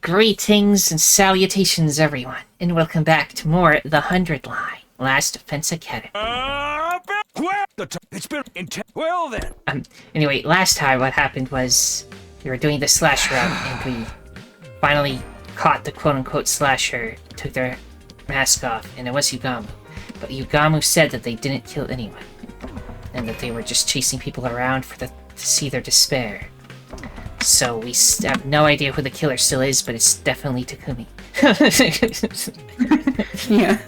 Greetings and salutations, everyone, and welcome back to more The Hundredline, Last Defense Academy. It's been intense. Well then. Anyway, last time what happened was we were doing the slasher route, and we finally caught the quote-unquote slasher, took their mask off, and it was Yugamu. But Yugamu said that they didn't kill anyone, and that they were just chasing people around to see their despair. So we have no idea who the killer still is, but it's definitely Takumi. Yeah.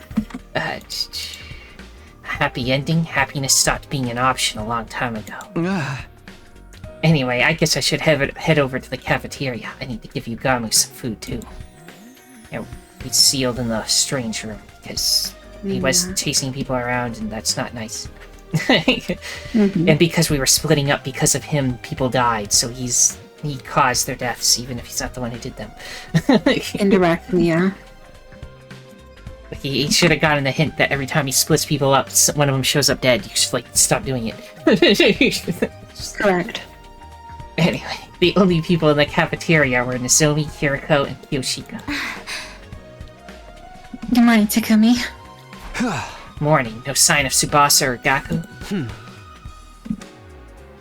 Happy ending. Happiness stopped being an option a long time ago. Anyway, I guess I should head over to the cafeteria. I need to give Yugamu some food too. You know, he's sealed in the strange room because he was chasing people around, and that's not nice. And because we were splitting up because of him, people died. So he caused their deaths, even if he's not the one who did them. Indirectly, yeah. He should have gotten the hint that every time he splits people up, one of them shows up dead. You should, stop doing it. Correct. Anyway, the only people in the cafeteria were Nozomi, Hiriko, and Kiyoshika. Good morning, Takumi. Morning. No sign of Tsubasa or Gaku?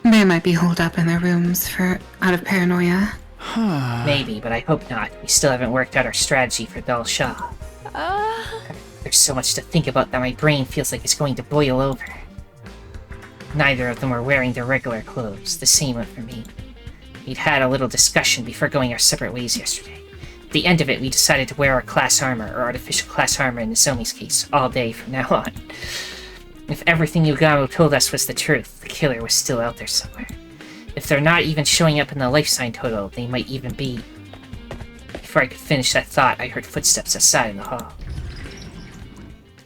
They might be holed up in their rooms out of paranoia. Maybe, but I hope not. We still haven't worked out our strategy for Bel Shah. There's so much to think about that my brain feels like it's going to boil over. Neither of them were wearing their regular clothes. The same went for me. We'd had a little discussion before going our separate ways yesterday. At the end of it, we decided to wear our class armor, or artificial class armor in Nozomi's case, all day from now on. If everything Yugamu told us was the truth, the killer was still out there somewhere. If they're not even showing up in the life sign total, they might even be. Before I could finish that thought, I heard footsteps outside in the hall.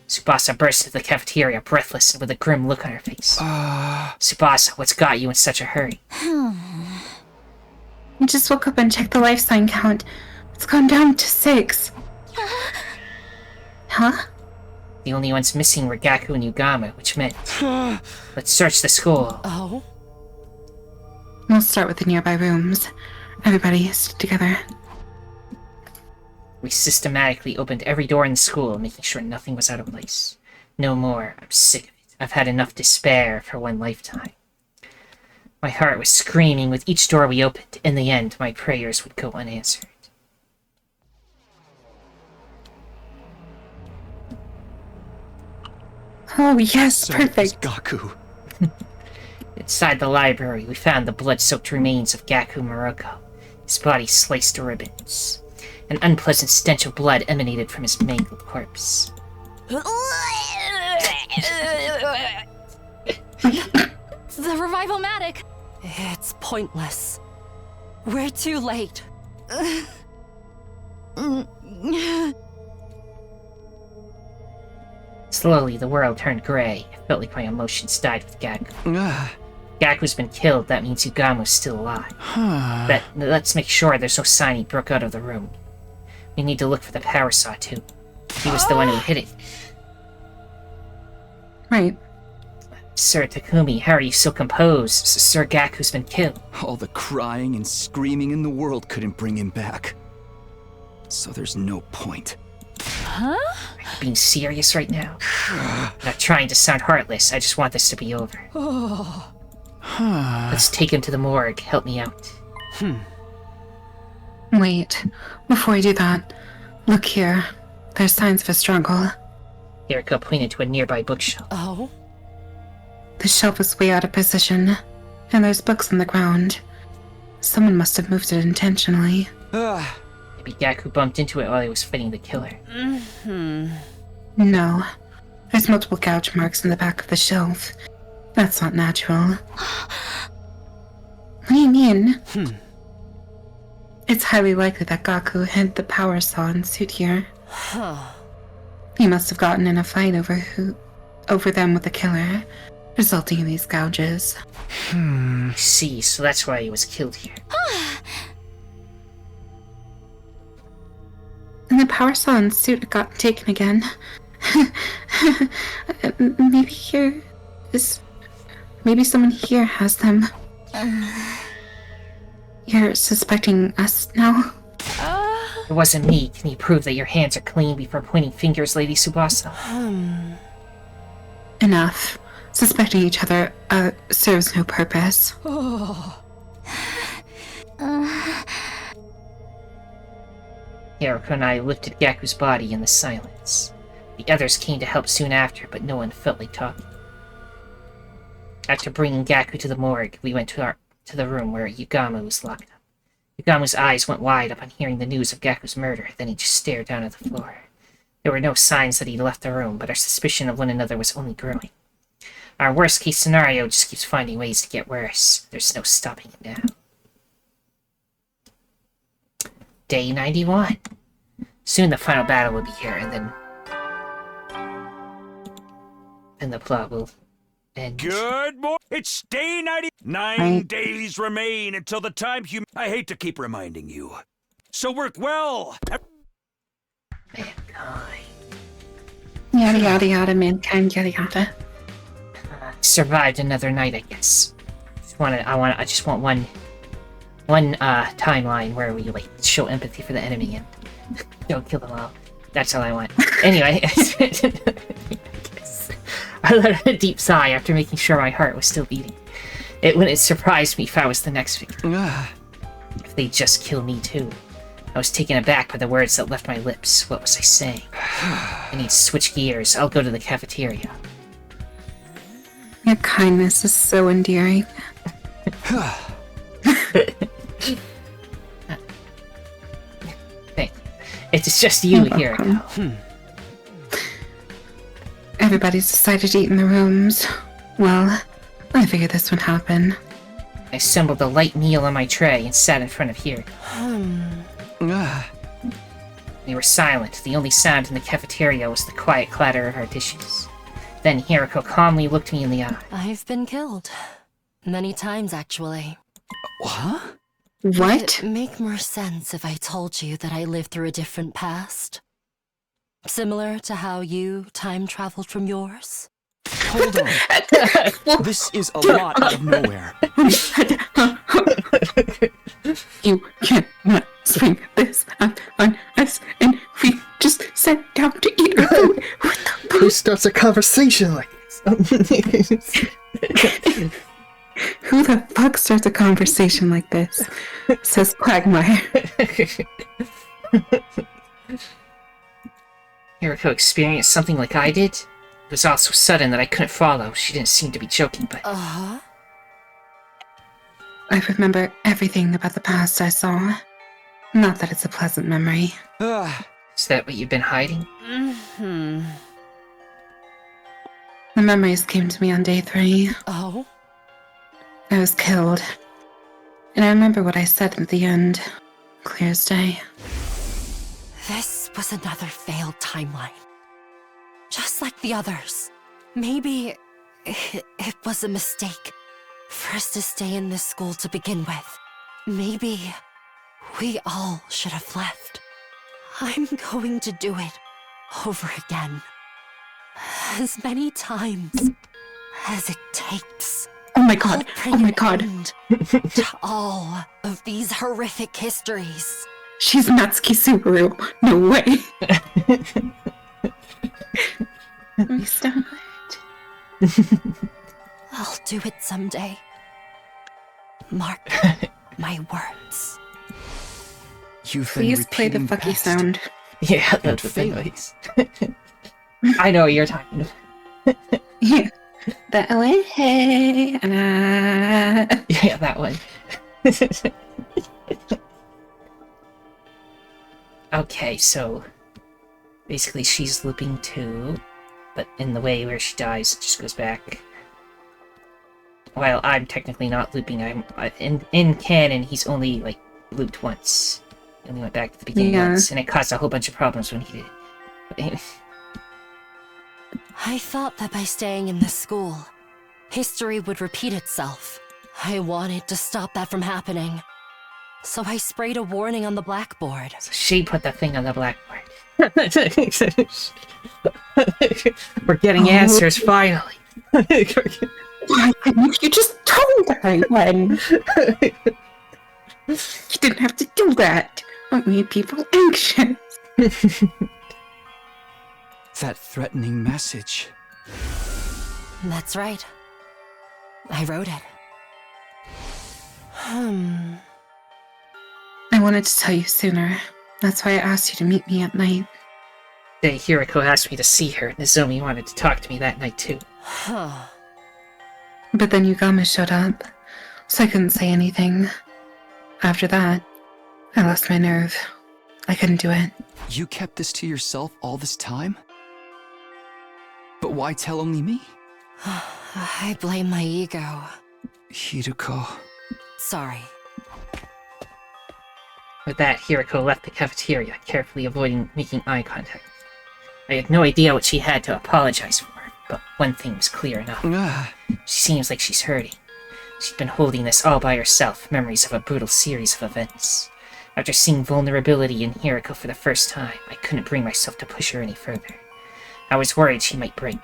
Tsubasa burst into the cafeteria, breathless and with a grim look on her face. Tsubasa, what's got you in such a hurry? I just woke up and checked the life sign count. It's gone down to 6. Huh? The only ones missing were Gaku and Yugamu, which meant... Let's search the school. Oh? We'll start with the nearby rooms. Everybody stick together. We systematically opened every door in the school, making sure nothing was out of place. No more. I'm sick of it. I've had enough despair for one lifetime. My heart was screaming with each door we opened. In the end, my prayers would go unanswered. Oh, yes, So perfect. Gaku. Inside the library, we found the blood-soaked remains of Gaku Muroko, his body sliced to ribbons. An unpleasant stench of blood emanated from his mangled corpse. The revival-matic! It's pointless. We're too late. Slowly, the world turned gray. I felt like my emotions died with Gaku. Gaku's been killed, that means Yugamu's still alive. Let's make sure there's no sign he broke out of the room. We need to look for the power saw, too. He was the one who hit it. Right. Sir Takumi, how are you so composed? Sir Gaku's been killed. All the crying and screaming in the world couldn't bring him back. So there's no point. Huh? Are you being serious right now? I'm not trying to sound heartless, I just want this to be over. Let's take him to the morgue. Help me out. Wait, before we do that, look here. There's signs of a struggle. Hiriko pointed to a nearby bookshelf. Oh? The shelf is way out of position, and there's books on the ground. Someone must have moved it intentionally. Maybe Gaku bumped into it while he was fighting the killer. No. There's multiple gouge marks in the back of the shelf. That's not natural. What do you mean? It's highly likely that Gaku hid the power saw and suit here. He must have gotten in a fight over them with the killer, resulting in these gouges. I see, so that's why he was killed here. And the power saw and suit got taken again. Maybe someone here has them. You're suspecting us now? It wasn't me. Can you prove that your hands are clean before pointing fingers, Lady Tsubasa? Enough. Suspecting each other serves no purpose. Hiroko and I lifted Gaku's body in the silence. The others came to help soon after, but no one felt like talking. After bringing Gaku to the morgue, we went to the room where Yugama was locked up. Yugama's eyes went wide upon hearing the news of Gaku's murder, then he just stared down at the floor. There were no signs that he'd left the room, but our suspicion of one another was only growing. Our worst-case scenario just keeps finding ways to get worse. There's no stopping it now. Day 91. Soon the final battle will be here, and then the plot will end. Good morning. It's day 90. 9 days remain until the time I hate to keep reminding you. So work well. Mankind. Yada yada yada, mankind, yada yada. Survived another night, I guess. I just want one timeline where we like show empathy for the enemy and don't kill them all. That's all I want. Anyway, I let out a deep sigh after making sure my heart was still beating. It wouldn't surprise me if I was the next victim. If they just kill me too. I was taken aback by the words that left my lips. What was I saying? I need to switch gears. I'll go to the cafeteria. Your kindness is so endearing. Thank you. It's just you, Hiroko. Everybody's decided to eat in the rooms. Well, I figured this would happen. I assembled a light meal on my tray and sat in front of Hiroko. We were silent. The only sound in the cafeteria was the quiet clatter of our dishes. Then Hiroko calmly looked me in the eye. I've been killed. Many times, actually. What? What? It'd make more sense if I told you that I lived through a different past. Similar to how you time-traveled from yours. Hold on. This is a lot out of nowhere. You cannot swing this on us, and we just sat down to eat our food. Who starts a conversation like this? Who the fuck starts a conversation like this? Says Quagmire. Hiroko experienced something like I did? It was all so sudden that I couldn't follow. She didn't seem to be joking, but... I remember everything about the past I saw. Not that it's a pleasant memory. Is that what you've been hiding? The memories came to me on day 3. Oh? I was killed. And I remember what I said at the end. Clear as day. This was another failed timeline. Just like the others. Maybe it was a mistake for us to stay in this school to begin with. Maybe we all should have left. I'm going to do it over again. As many times as it takes. Oh my god, I'll oh my bring god. an end to all of these horrific histories. She's Natsuki Subaru. No way. We stop it. I'll do it someday. Mark my words. You've been Please play the repeating fucky past. sound. Yeah, that's what the noise. I know what you're talking about. Yeah. That way, hey, Yeah, that one. Okay, so basically she's looping too, but in the way where she dies, it just goes back. While I'm technically not looping, in canon he's only like looped once. He only went back to the beginning once, and it caused a whole bunch of problems when he did. I thought that by staying in this school, history would repeat itself. I wanted to stop that from happening. So I sprayed a warning on the blackboard. So she put the thing on the blackboard. We're getting answers finally. why couldn't you just told her when? You didn't have to do that. Don't make people anxious. That threatening message. That's right. I wrote it. I wanted to tell you sooner. That's why I asked you to meet me at night. The day Hiriko asked me to see her, Nozomi wanted to talk to me that night too. But then Yugama showed up, so I couldn't say anything. After that, I lost my nerve. I couldn't do it. You kept this to yourself all this time? But why tell only me? I blame my ego. Hiriko. Sorry. With that, Hiriko left the cafeteria, carefully avoiding making eye contact. I had no idea what she had to apologize for, but one thing was clear enough. She seems like she's hurting. She'd been holding this all by herself, memories of a brutal series of events. After seeing vulnerability in Hiriko for the first time, I couldn't bring myself to push her any further. I was worried she might break.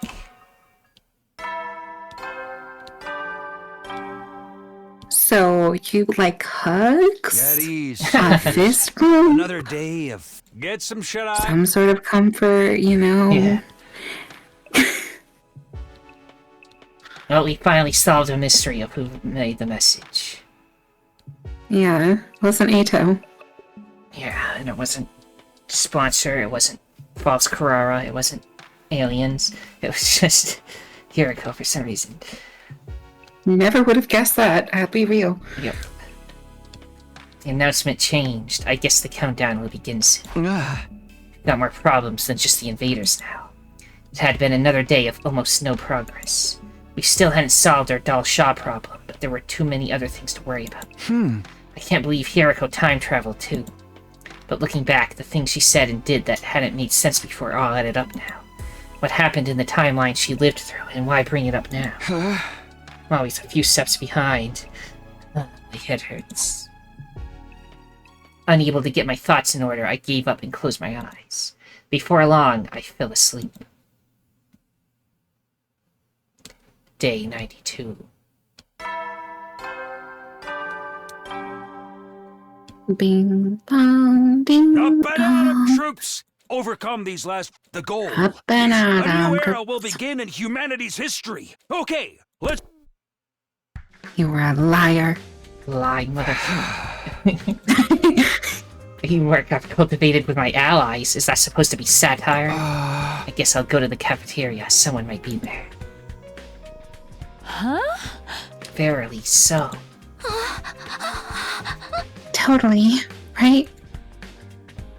So, you like hugs? At ease. A fist bump? Another day of get some shut eye. Some sort of comfort, you know? Yeah. Well, we finally solved a mystery of who made the message. Yeah, wasn't Ato. Yeah, and it wasn't Sponsor, it wasn't False Carrara, it wasn't Aliens. It was just Hiriko for some reason. Never would have guessed that, I'll be real. Yep. The announcement changed. I guess the countdown will begin soon. Got more problems than just the invaders now. It had been another day of almost no progress. We still hadn't solved our Dal Shah problem, but there were too many other things to worry about. I can't believe Hiriko time traveled too. But looking back, the things she said and did that hadn't made sense before all added up now. What happened in the timeline she lived through, and why bring it up now? I'm always a few steps behind. My head hurts. Unable to get my thoughts in order, I gave up and closed my eyes. Before long, I fell asleep. Day 92. Bing bong, ding The banana dong. troops overcome these last. The goal. Up and A out. new era will begin in humanity's history. Okay, let's. You were a liar. Lying mother. Teamwork I've cultivated with my allies. Is that supposed to be satire? I guess I'll go to the cafeteria. Someone might be there. Huh? Verily so. Totally, right?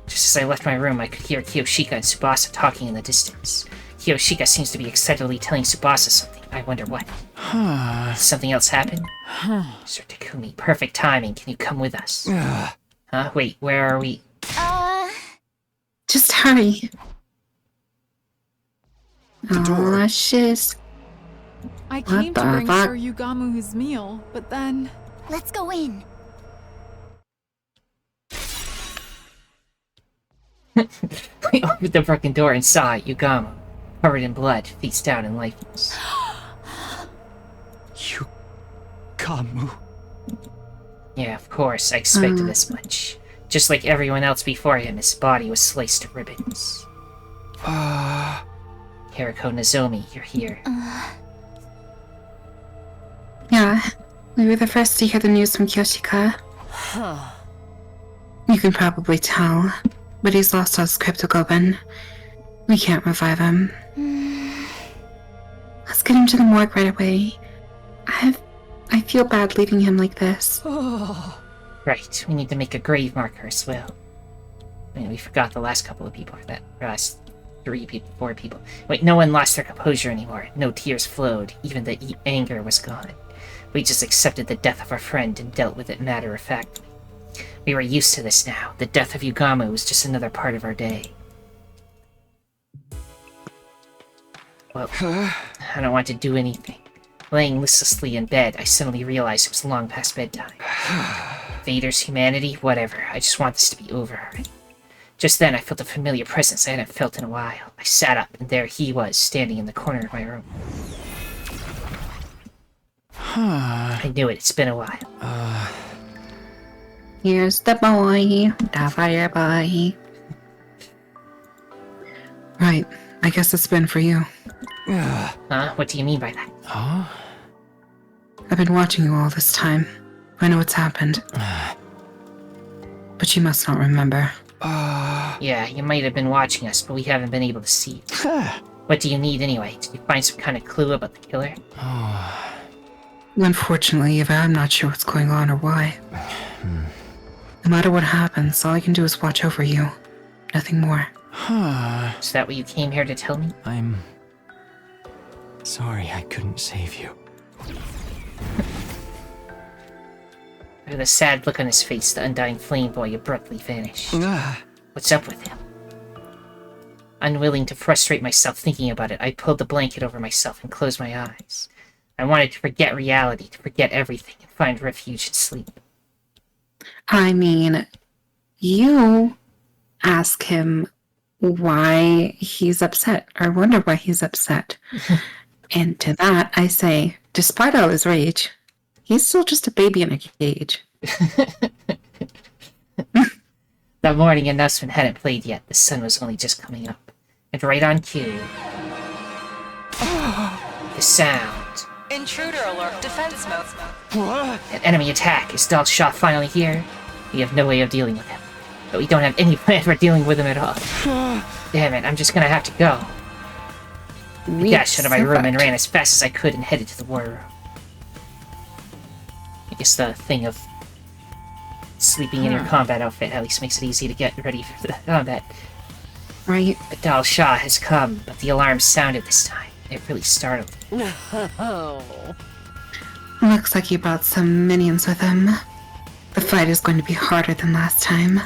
Just as I left my room, I could hear Kiyoshika and Tsubasa talking in the distance. Kiyoshika seems to be excitedly telling Tsubasa something. I wonder what. Did something else happen? Mr. Takumi, perfect timing. Can you come with us? Huh? Wait, where are we? Just hurry. The door. Aw, shiz. I came to the bring fuck? Sir Yugamu his meal, but then... Let's go in. We opened the broken door and saw Yugamo, covered in blood, face down and lifeless. Yugamu. Yeah, of course, I expected as much. Just like everyone else before him, his body was sliced to ribbons. Hiriko Nozomi, you're here. Yeah, we were the first to hear the news from Kyoshika. You can probably tell, but he's lost all his cryptoglobin. We can't revive him. Let's get him to the morgue right away. I feel bad leaving him like this. Right, we need to make a grave marker as well. I mean, we forgot the last couple of people, that last 3 people, 4 people. Wait, no one lost their composure anymore. No tears flowed. Even the anger was gone. We just accepted the death of our friend and dealt with it matter-of-factly. We were used to this now. The death of Yugamo was just another part of our day. Well, I don't want to do anything. Laying listlessly in bed, I suddenly realized it was long past bedtime. Vader's humanity? Whatever. I just want this to be over already. Just then, I felt a familiar presence I hadn't felt in a while. I sat up, and there he was, standing in the corner of my room. I knew it. It's been a while. Here's the boy, the fire boy. Right, I guess it's been for you. Huh? What do you mean by that? Huh? I've been watching you all this time. I know what's happened. But you must not remember. Yeah, you might have been watching us, but we haven't been able to see you. What do you need anyway? Did you find some kind of clue about the killer? Unfortunately, Eva, I'm not sure what's going on or why. No matter what happens, all I can do is watch over you. Nothing more. Is that what you came here to tell me? I'm sorry I couldn't save you. With a sad look on his face, the undying flame boy abruptly vanished. What's up with him? Unwilling to frustrate myself thinking about it, I pulled the blanket over myself and closed my eyes. I wanted to forget reality, to forget everything, and find refuge in sleep. I mean, you ask him why he's upset, or wonder why he's upset. And to that, I say, despite all his rage, he's still just a baby in a cage. The morning announcement hadn't played yet. The sun was only just coming up. And right on cue... the sound. Intruder alert, defense mode. An enemy attack. Is Dalshaw finally here? We have no way of dealing with him. But we don't have any plan for dealing with him at all. Damn it, I'm just gonna have to go. I dashed out of my room and ran as fast as I could and headed to the war room. I guess the thing of sleeping in your combat outfit at least makes it easy to get ready for the combat. Right. But Dalshaw has come, but the alarm sounded this time. It really startled me. Looks like you brought some minions with him. The fight is going to be harder than last time.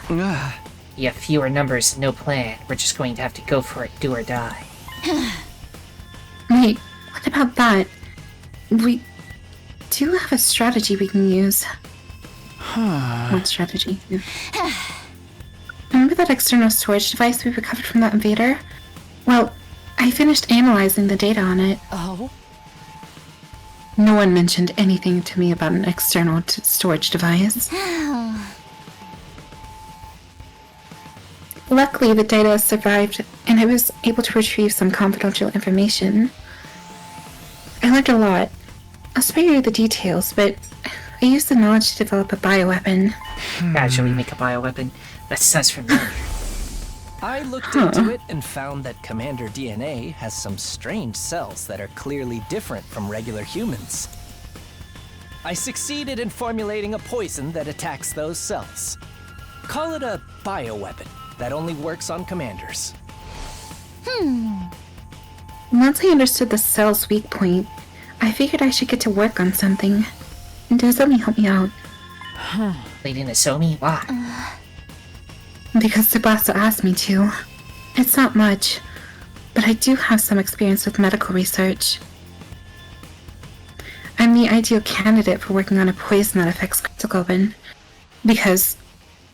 You have fewer numbers and no plan. We're just going to have to go for it, do or die. Wait, what about that? We do have a strategy we can use. What strategy? Remember that external storage device we recovered from that invader? Well, I finished analyzing the data on it. Oh? No one mentioned anything to me about an external storage device. Luckily, the data survived, and I was able to retrieve some confidential information. I learned a lot. I'll spare you the details, but I used the knowledge to develop a bioweapon. Casually make a bioweapon? That sounds familiar. I looked into it and found that Commander DNA has some strange cells that are clearly different from regular humans. I succeeded in formulating a poison that attacks those cells. Call it a bioweapon that only works on commanders. Once I understood the cell's weak point, I figured I should get to work on something. And Nozomi helped me out. Lady Nozomi? Why? Because Tsubasa asked me to. It's not much, but I do have some experience with medical research. I'm the ideal candidate for working on a poison that affects critical weapon, because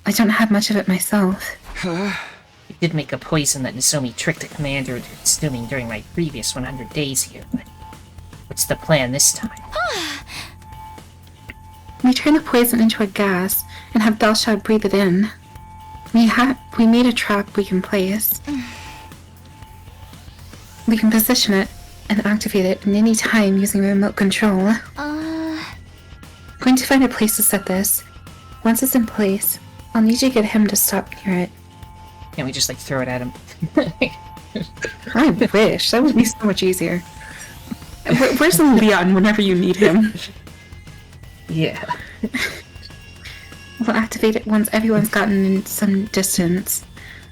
I don't have much of it myself. You did make a poison that Nozomi tricked the commander into consuming during my previous 100 days here, but what's the plan this time? We turn the poison into a gas and have Dalshaw breathe it in. We made a trap we can place. We can position it and activate it at any time using remote control. Going to find a place to set this. Once it's in place, I'll need you to get him to stop near it. Can't we just, like, throw it at him? I wish. That would be so much easier. Where's Leon whenever you need him? Yeah. We'll activate it once everyone's gotten in some distance.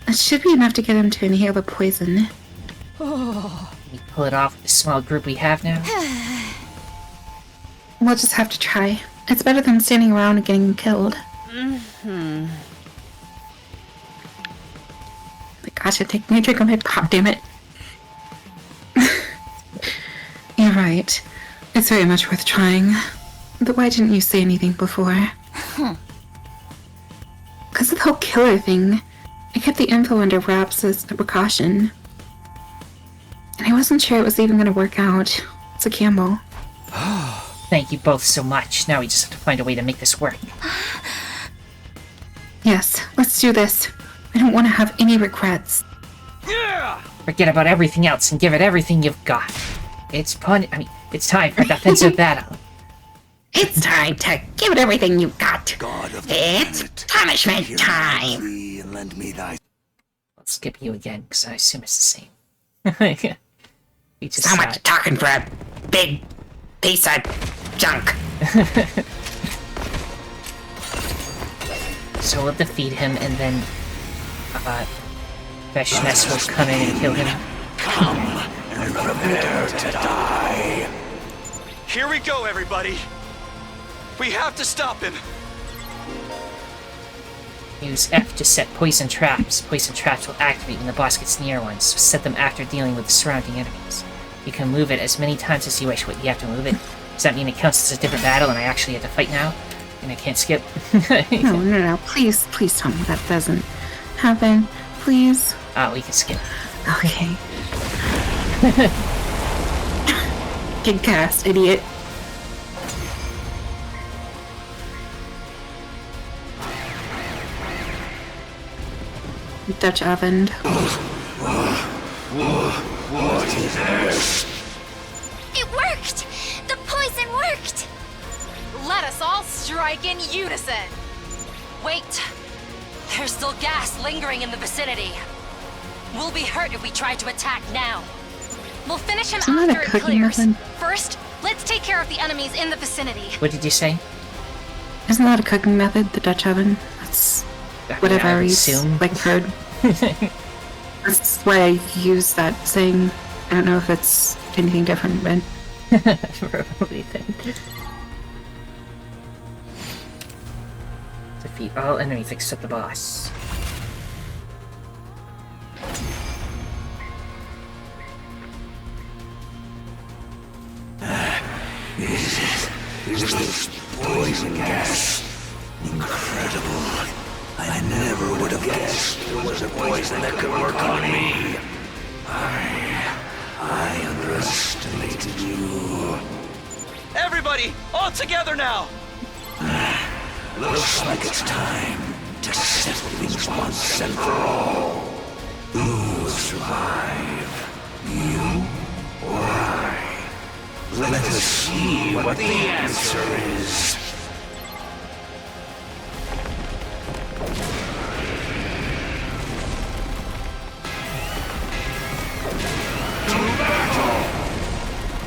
It should be enough to get him to inhale the poison. Can we pull it off with the small group we have now? We'll just have to try. It's better than standing around and getting killed. Gosh, take me a drink of my pop, damn it. You're right. It's very much worth trying. But why didn't you say anything before? Because of the whole killer thing, I kept the info under wraps as a precaution. And I wasn't sure it was even going to work out. It's a gamble. Thank you both so much. Now we just have to find a way to make this work. Yes, let's do this. I don't want to have any regrets. Yeah! Forget about everything else and give it everything you've got. It's time for a defensive battle. It's time to give it everything you got. God of the It's planet, punishment hear time. my plea and lend me thy. I'll skip you again, because I assume it's the same. You just So much talking for a big piece of junk. So we'll defeat him, and then Veshness will come in and kill him. Come and prepare to die. Here we go, everybody. We have to stop him. Use F to set poison traps. Poison traps will activate when the boss gets near one, so set them after dealing with the surrounding enemies. You can move it as many times as you wish. What, you have to move it? Does that mean it counts as a different battle and I actually have to fight now? And I can't skip? No. Please tell me that doesn't happen. Please. Oh, we can skip. Okay. Good cast, idiot. Dutch oven. What is this? It worked! The poison worked! Let us all strike in unison. Wait! There's still gas lingering in the vicinity. We'll be hurt if we try to attack now. We'll finish him Isn't that after a it cooking clears. method? First, let's take care of the enemies in the vicinity. What did you say? Isn't that a cooking method, the Dutch oven? That's what I've I would always assume. heard. That's why I use that saying. I don't know if it's anything different, but Probably then. Defeat all enemies except the boss. Is this poison gas? Incredible. I never would have guessed there was a poison that could work on me. I underestimated you. Everybody, all together now! Looks like it's time to settle things once and for all. Who will survive? You or I? Let us see what the answer is.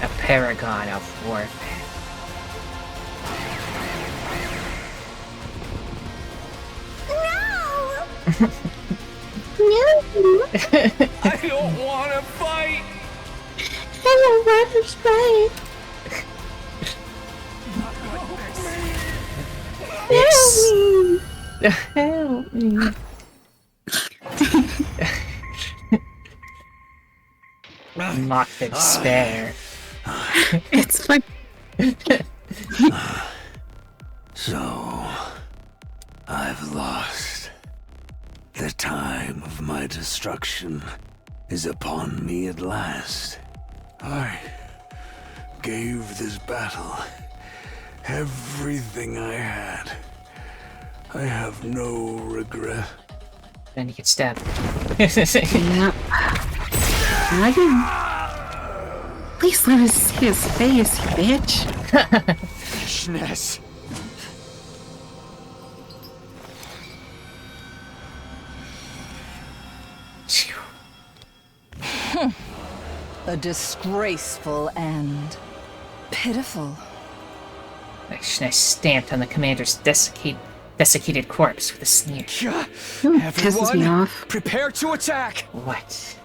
A paragon of warfare. no, I don't want to fight! I don't want to fight. Help me. Mock the despair. It's like So, I've lost. The time of my destruction is upon me at last. I gave this battle everything I had. I have no regret. Then you get stabbed. yeah. Dragon. Please let us see his face, you bitch. Fishness. A disgraceful end. Pitiful. Veshness stamped on the commander's desiccated corpse with a sneer. Pisses me off. Prepare to attack! What?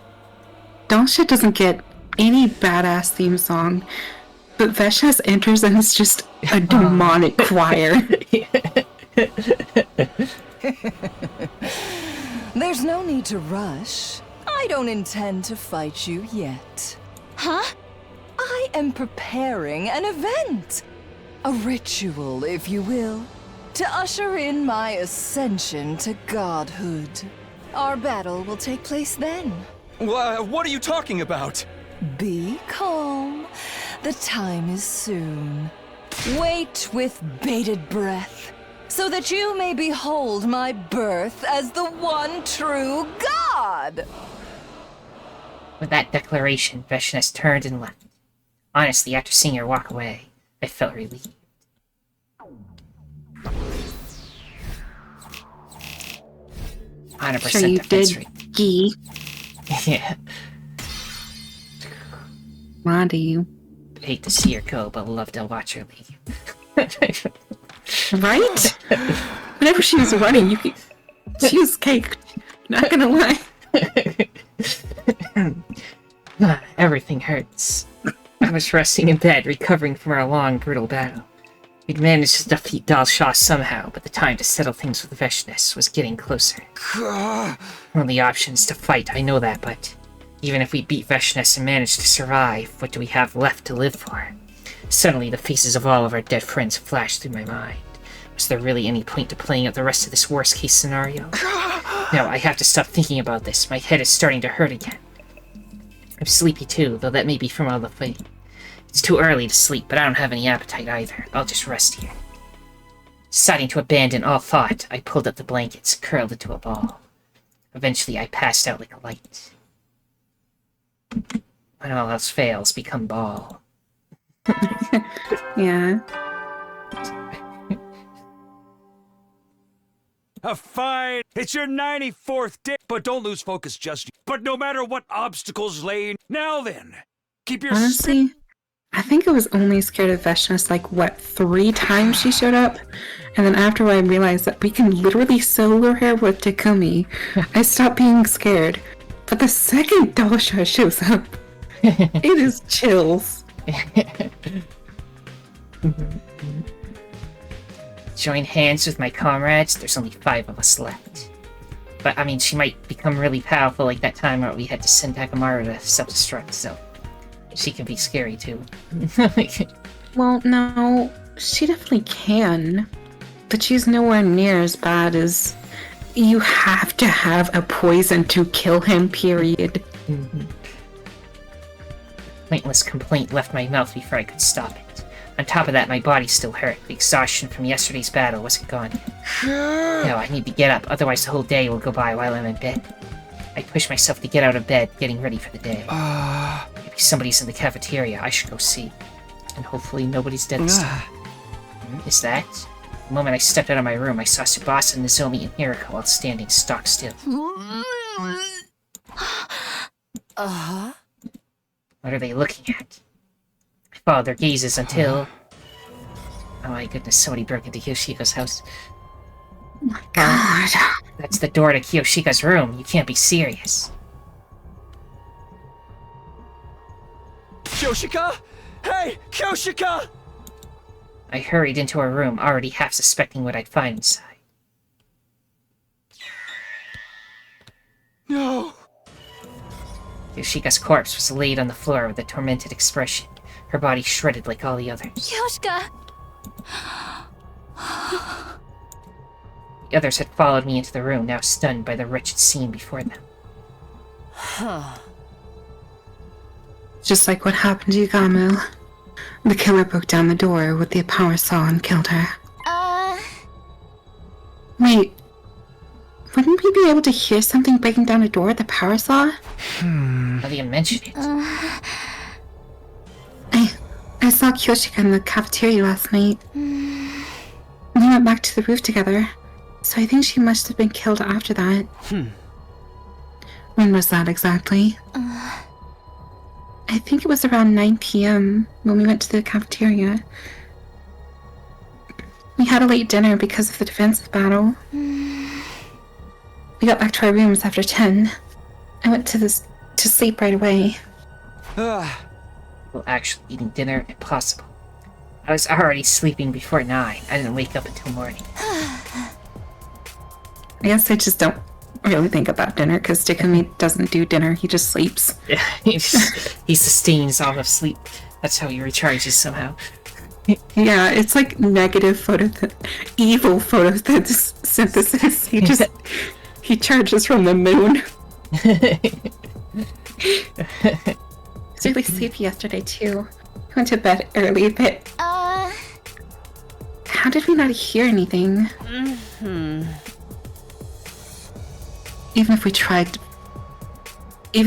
Dalsha doesn't get any badass theme song, but Veshness enters and it's just a demonic choir. There's no need to rush. I don't intend to fight you yet. Huh? I am preparing an event. A ritual, if you will, to usher in my ascension to godhood. Our battle will take place then. What are you talking about? Be calm. The time is soon. Wait with bated breath. so that you may behold my birth as the one true god! With that declaration, Veshness turned and left. Honestly, after seeing her walk away, I felt relieved. Sure you did, Gee. Yeah. Why do you? Hate to see her go, but love to watch her leave. Right? Whenever she was running, she was caked. Not gonna lie. Everything hurts. I was resting in bed, recovering from our long, brutal battle. We'd managed to defeat Dal Shah somehow, but the time to settle things with Veshness was getting closer. Only option is to fight, I know that, but even if we beat Veshness and manage to survive, what do we have left to live for? Suddenly, the faces of all of our dead friends flashed through my mind. Was there really any point to playing out the rest of this worst-case scenario? No, I have to stop thinking about this. My head is starting to hurt again. I'm sleepy too, though that may be from all the fighting. It's too early to sleep, but I don't have any appetite either. I'll just rest here. Deciding to abandon all thought, I pulled up the blankets, curled into a ball. Eventually, I passed out like a light. When all else fails, become ball. Yeah. A fine. It's your 94th day, but don't lose focus just yet. But no matter what obstacles lay, now then, keep your... Honestly, I think I was only scared of Veshness like, 3 times she showed up? And then after I realized that we can literally solo her with Takumi, I stopped being scared. But the second Dal Shah shows up, it is chills. Join hands with my comrades, there's only 5 of us left. But, I mean, she might become really powerful like that time where we had to send Takamaru to self-destruct, so... she can be scary, too. Well, no, she definitely can. But she's nowhere near as bad as... You have to have a poison to kill him, period. Pointless complaint left my mouth before I could stop it. On top of that, my body still hurt. The exhaustion from yesterday's battle wasn't gone yet. No, I need to get up, otherwise the whole day will go by while I'm in bed. I push myself to get out of bed, getting ready for the day. Maybe somebody's in the cafeteria, I should go see. And hopefully nobody's dead this time. Is that? The moment I stepped out of my room, I saw Tsubasa, Nozomi, and Hiriko all standing stock still. What are they looking at? I followed their gazes until... Oh my goodness, somebody broke into Kiyoshika's house. Oh my god. That's the door to Kiyoshika's room. You can't be serious. Kyoshika? Hey, Kyoshika! I hurried into her room, already half suspecting what I'd find inside. No! Yoshika's corpse was laid on the floor with a tormented expression, her body shredded like all the others. Yoshika! The others had followed me into the room, now stunned by the wretched scene before them. Just like what happened to Yugamu. The killer broke down the door with the power saw and killed her. Wait. Wouldn't we be able to hear something breaking down a door with the power saw? How do you mention it? I saw Kyoshika in the cafeteria last night. We went back to the roof together, so I think she must have been killed after that. When was that exactly? I think it was around 9 p.m. when we went to the cafeteria. We had a late dinner because of the defensive battle. We got back to our rooms after 10. I went to sleep right away. Well, actually eating dinner, impossible. I was already sleeping before 9. I didn't wake up until morning. I guess I just don't really think about dinner, because Takumi doesn't do dinner, he just sleeps. Yeah, he sustains all of sleep. That's how he recharges somehow. Yeah, it's like negative evil photosynthesis. He charges from the moon. I was really sleepy yesterday too. I went to bed early, but How did we not hear anything? Even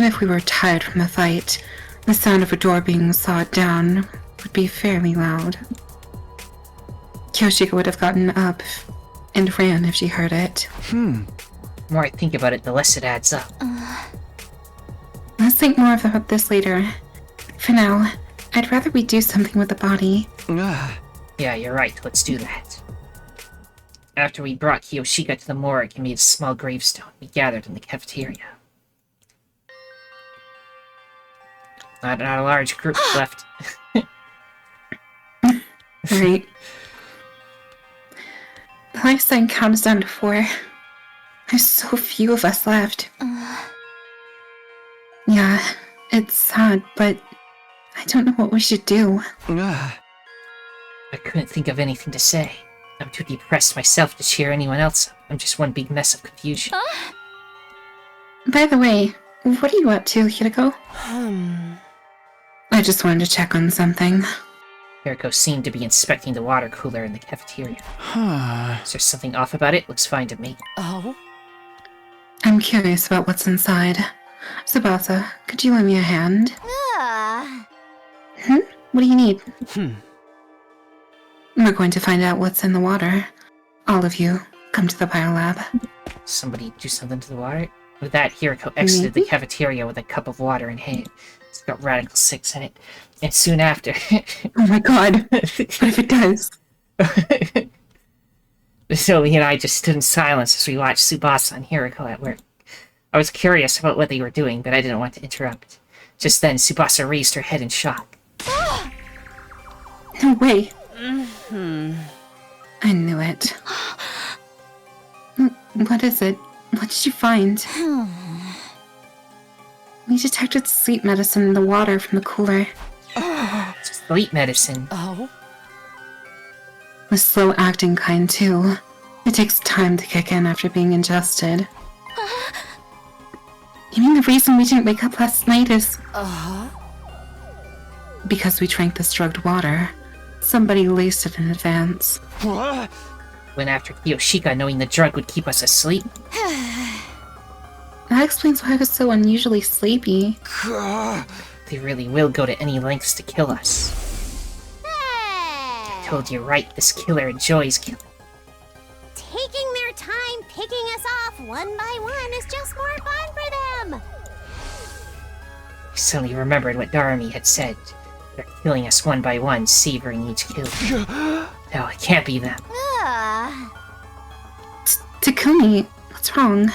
if we were tired from the fight, the sound of a door being sawed down would be fairly loud. Kyoshika would have gotten up and ran if she heard it. The more I think about it, the less it adds up. Let's think more about this later. For now, I'd rather we do something with the body. Yeah, you're right. Let's do that. After we brought Kyoshika to the morgue and made a small gravestone, we gathered in the cafeteria. Not a large group left. Right. The life sign count is down to 4. There's so few of us left. Yeah, it's sad, but I don't know what we should do. I couldn't think of anything to say. I'm too depressed myself to cheer anyone else up. I'm just one big mess of confusion. By the way, what are you up to, Hiriko? I just wanted to check on something. Hiriko seemed to be inspecting the water cooler in the cafeteria. Is there something off about it? Looks fine to me. I'm curious about what's inside. Tsubasa, could you lend me a hand? What do you need? We're going to find out what's in the water. All of you, come to the biolab. Somebody do something to the water? With that, Hiriko exited the cafeteria with a cup of water in hand. It's got Radical 6 in it. And soon after... Oh my god! What if it does? Zoe and I just stood in silence as we watched Tsubasa and Hiriko at work. I was curious about what they were doing, but I didn't want to interrupt. Just then, Tsubasa raised her head in shock. No way! I knew it. What is it? What did you find? We detected sleep medicine in the water from the cooler. Sleep medicine? The slow-acting kind, too. It takes time to kick in after being ingested. You mean the reason we didn't wake up last night is... Because we drank this drugged water. Somebody laced it in advance. What? Went after Kyoshika knowing the drug would keep us asleep? That explains why I was so unusually sleepy. They really will go to any lengths to kill us. I told you right, this killer enjoys killing. Taking their time picking us off one by one is just more fun for them. I suddenly remembered what Darumi had said. They're killing us one by one, savoring each kill. No, it can't be them. Takumi, what's wrong?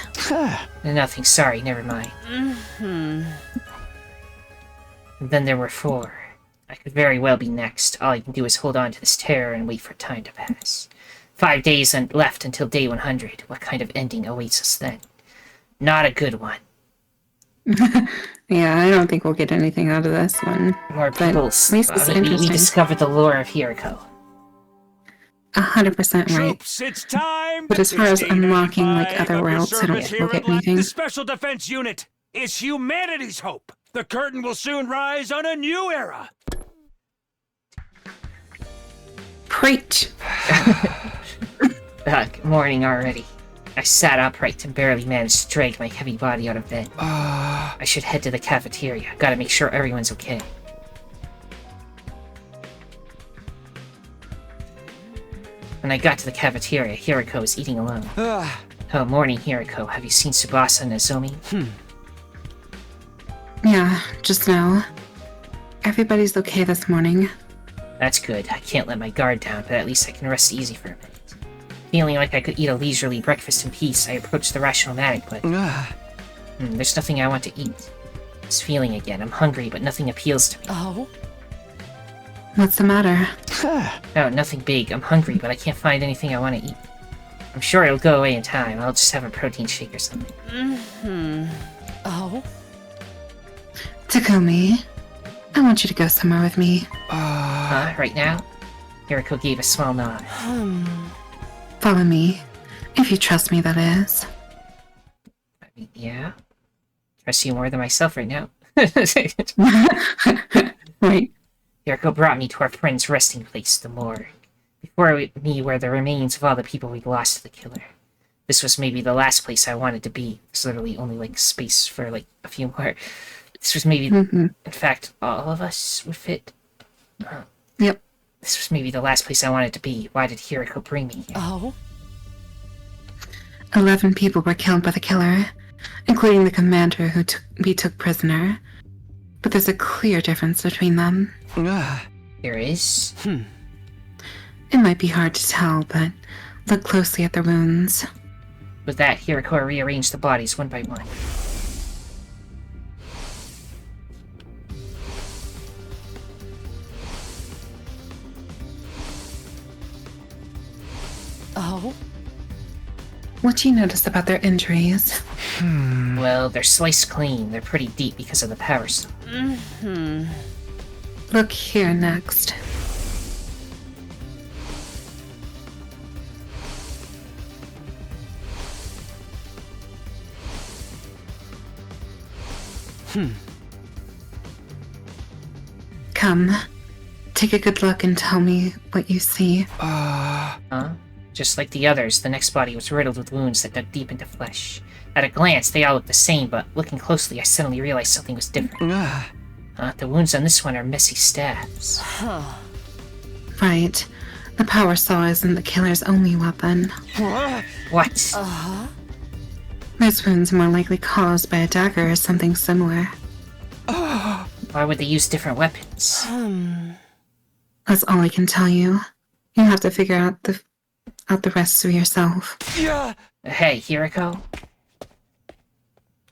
Nothing, sorry, never mind. And then there were 4. I could very well be next. All I can do is hold on to this terror and wait for time to pass. 5 days left until day 100. What kind of ending awaits us then? Not a good one. Yeah, I don't think we'll get anything out of this one. More people. We discovered the lore of Hiriko. 100% right. Troops, it's time. But as far as unlocking like other routes, I don't think we'll get anything. The Special Defense Unit is humanity's hope. The curtain will soon rise on a new era. Preach. Morning already. I sat upright and barely managed to drag my heavy body out of bed. I should head to the cafeteria. Gotta make sure everyone's okay. When I got to the cafeteria, Hiriko was eating alone. Oh, morning, Hiriko. Have you seen Tsubasa and Nozomi? Yeah, just now. Everybody's okay this morning. That's good. I can't let my guard down, but at least I can rest easy for a minute. Feeling like I could eat a leisurely breakfast in peace, I approached the rationalmatic, but... there's nothing I want to eat. It's feeling again. I'm hungry, but nothing appeals to me. What's the matter? No, nothing big. I'm hungry, but I can't find anything I want to eat. I'm sure it'll go away in time. I'll just have a protein shake or something. Takumi, I want you to go somewhere with me. Right now? Hiriko gave a small nod. Follow me. If you trust me, that is. I mean, yeah. Trust you more than myself right now. Right. Hiriko brought me to our friend's resting place, the morgue. me were the remains of all the people we lost to the killer. This was maybe the last place I wanted to be. There's literally only, like, space for, like, a few more. This was maybe... In fact, all of us would fit. Yep. This was maybe the last place I wanted to be. Why did Hiriko bring me here? Oh? 11 people were killed by the killer, including the commander who we took prisoner. But there's a clear difference between them. There is? It might be hard to tell, but look closely at the wounds. With that, Hiriko rearranged the bodies one by one. Oh? What do you notice about their injuries? Well, they're sliced clean. They're pretty deep because of the power saw. Look here next. Come, take a good look and tell me what you see. Huh? Just like the others, the next body was riddled with wounds that dug deep into flesh. At a glance, they all looked the same, but looking closely, I suddenly realized something was different. The wounds on this one are messy stabs. Right. The power saw isn't the killer's only weapon. What? Those wounds are more likely caused by a dagger or something similar. Why would they use different weapons? That's all I can tell you. You have to figure out the rest for yourself. Hey, Hiriko?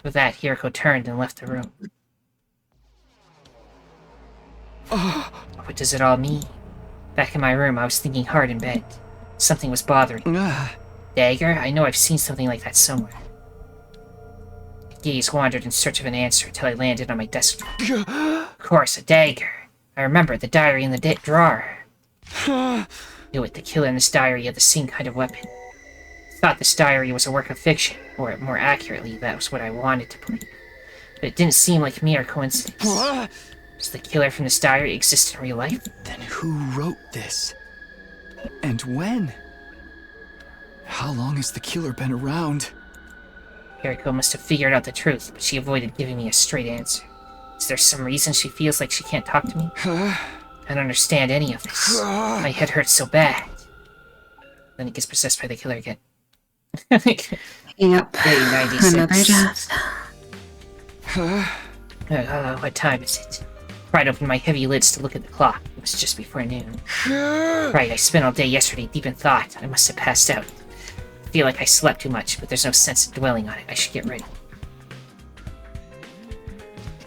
With that, Hiriko turned and left the room. What does it all mean? Back in my room, I was thinking hard in bed. Something was bothering me. Dagger? I know I've seen something like that somewhere. My gaze wandered in search of an answer until I landed on my desk. Of course, a dagger. I remember the diary in the drawer. Knew it, the killer in this diary had the same kind of weapon. Thought this diary was a work of fiction, or more accurately, that was what I wanted to believe. But it didn't seem like mere coincidence. Does the killer from this diary exist in real life? Then who wrote this? And when? How long has the killer been around? Hiriko must have figured out the truth, but she avoided giving me a straight answer. Is there some reason she feels like she can't talk to me? I don't understand any of this. My head hurts so bad. Then it gets possessed by the killer again. Yep. Day 96. Another death. What time is it? Pried open my heavy lids to look at the clock. It was just before noon. Right, I spent all day yesterday deep in thought. I must have passed out. I feel like I slept too much, but there's no sense in dwelling on it. I should get ready.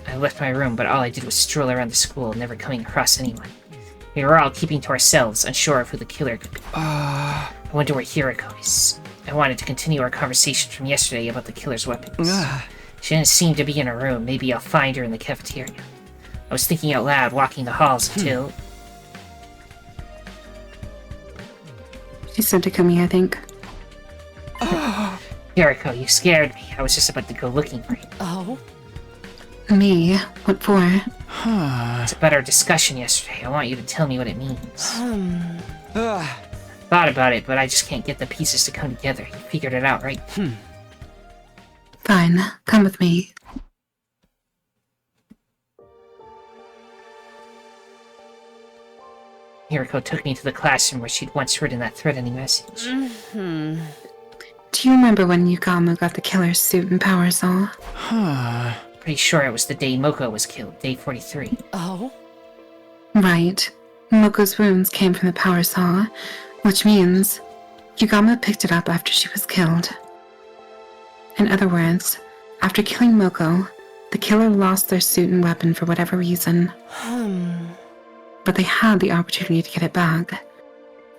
I left my room, but all I did was stroll around the school, never coming across anyone. We were all keeping to ourselves, unsure of who the killer could be. I wonder where Hiriko is. I wanted to continue our conversation from yesterday about the killer's weapons. She didn't seem to be in her room. Maybe I'll find her in the cafeteria. I was thinking out loud, walking the halls until... She said to come here, I think. Hiriko, you scared me. I was just about to go looking for you. Oh? Me? What for? It's a better discussion yesterday. I want you to tell me what it means. Thought about it, but I just can't get the pieces to come together. You figured it out, right? Fine. Come with me. Hiriko took me to the classroom where she'd once written that threatening message. Do you remember when Yugamo got the killer's suit and power saw? Pretty sure it was the day Moko was killed, day 43. Oh? Right. Moko's wounds came from the power saw, which means Yugamo picked it up after she was killed. In other words, after killing Moko, the killer lost their suit and weapon for whatever reason. But they had the opportunity to get it back.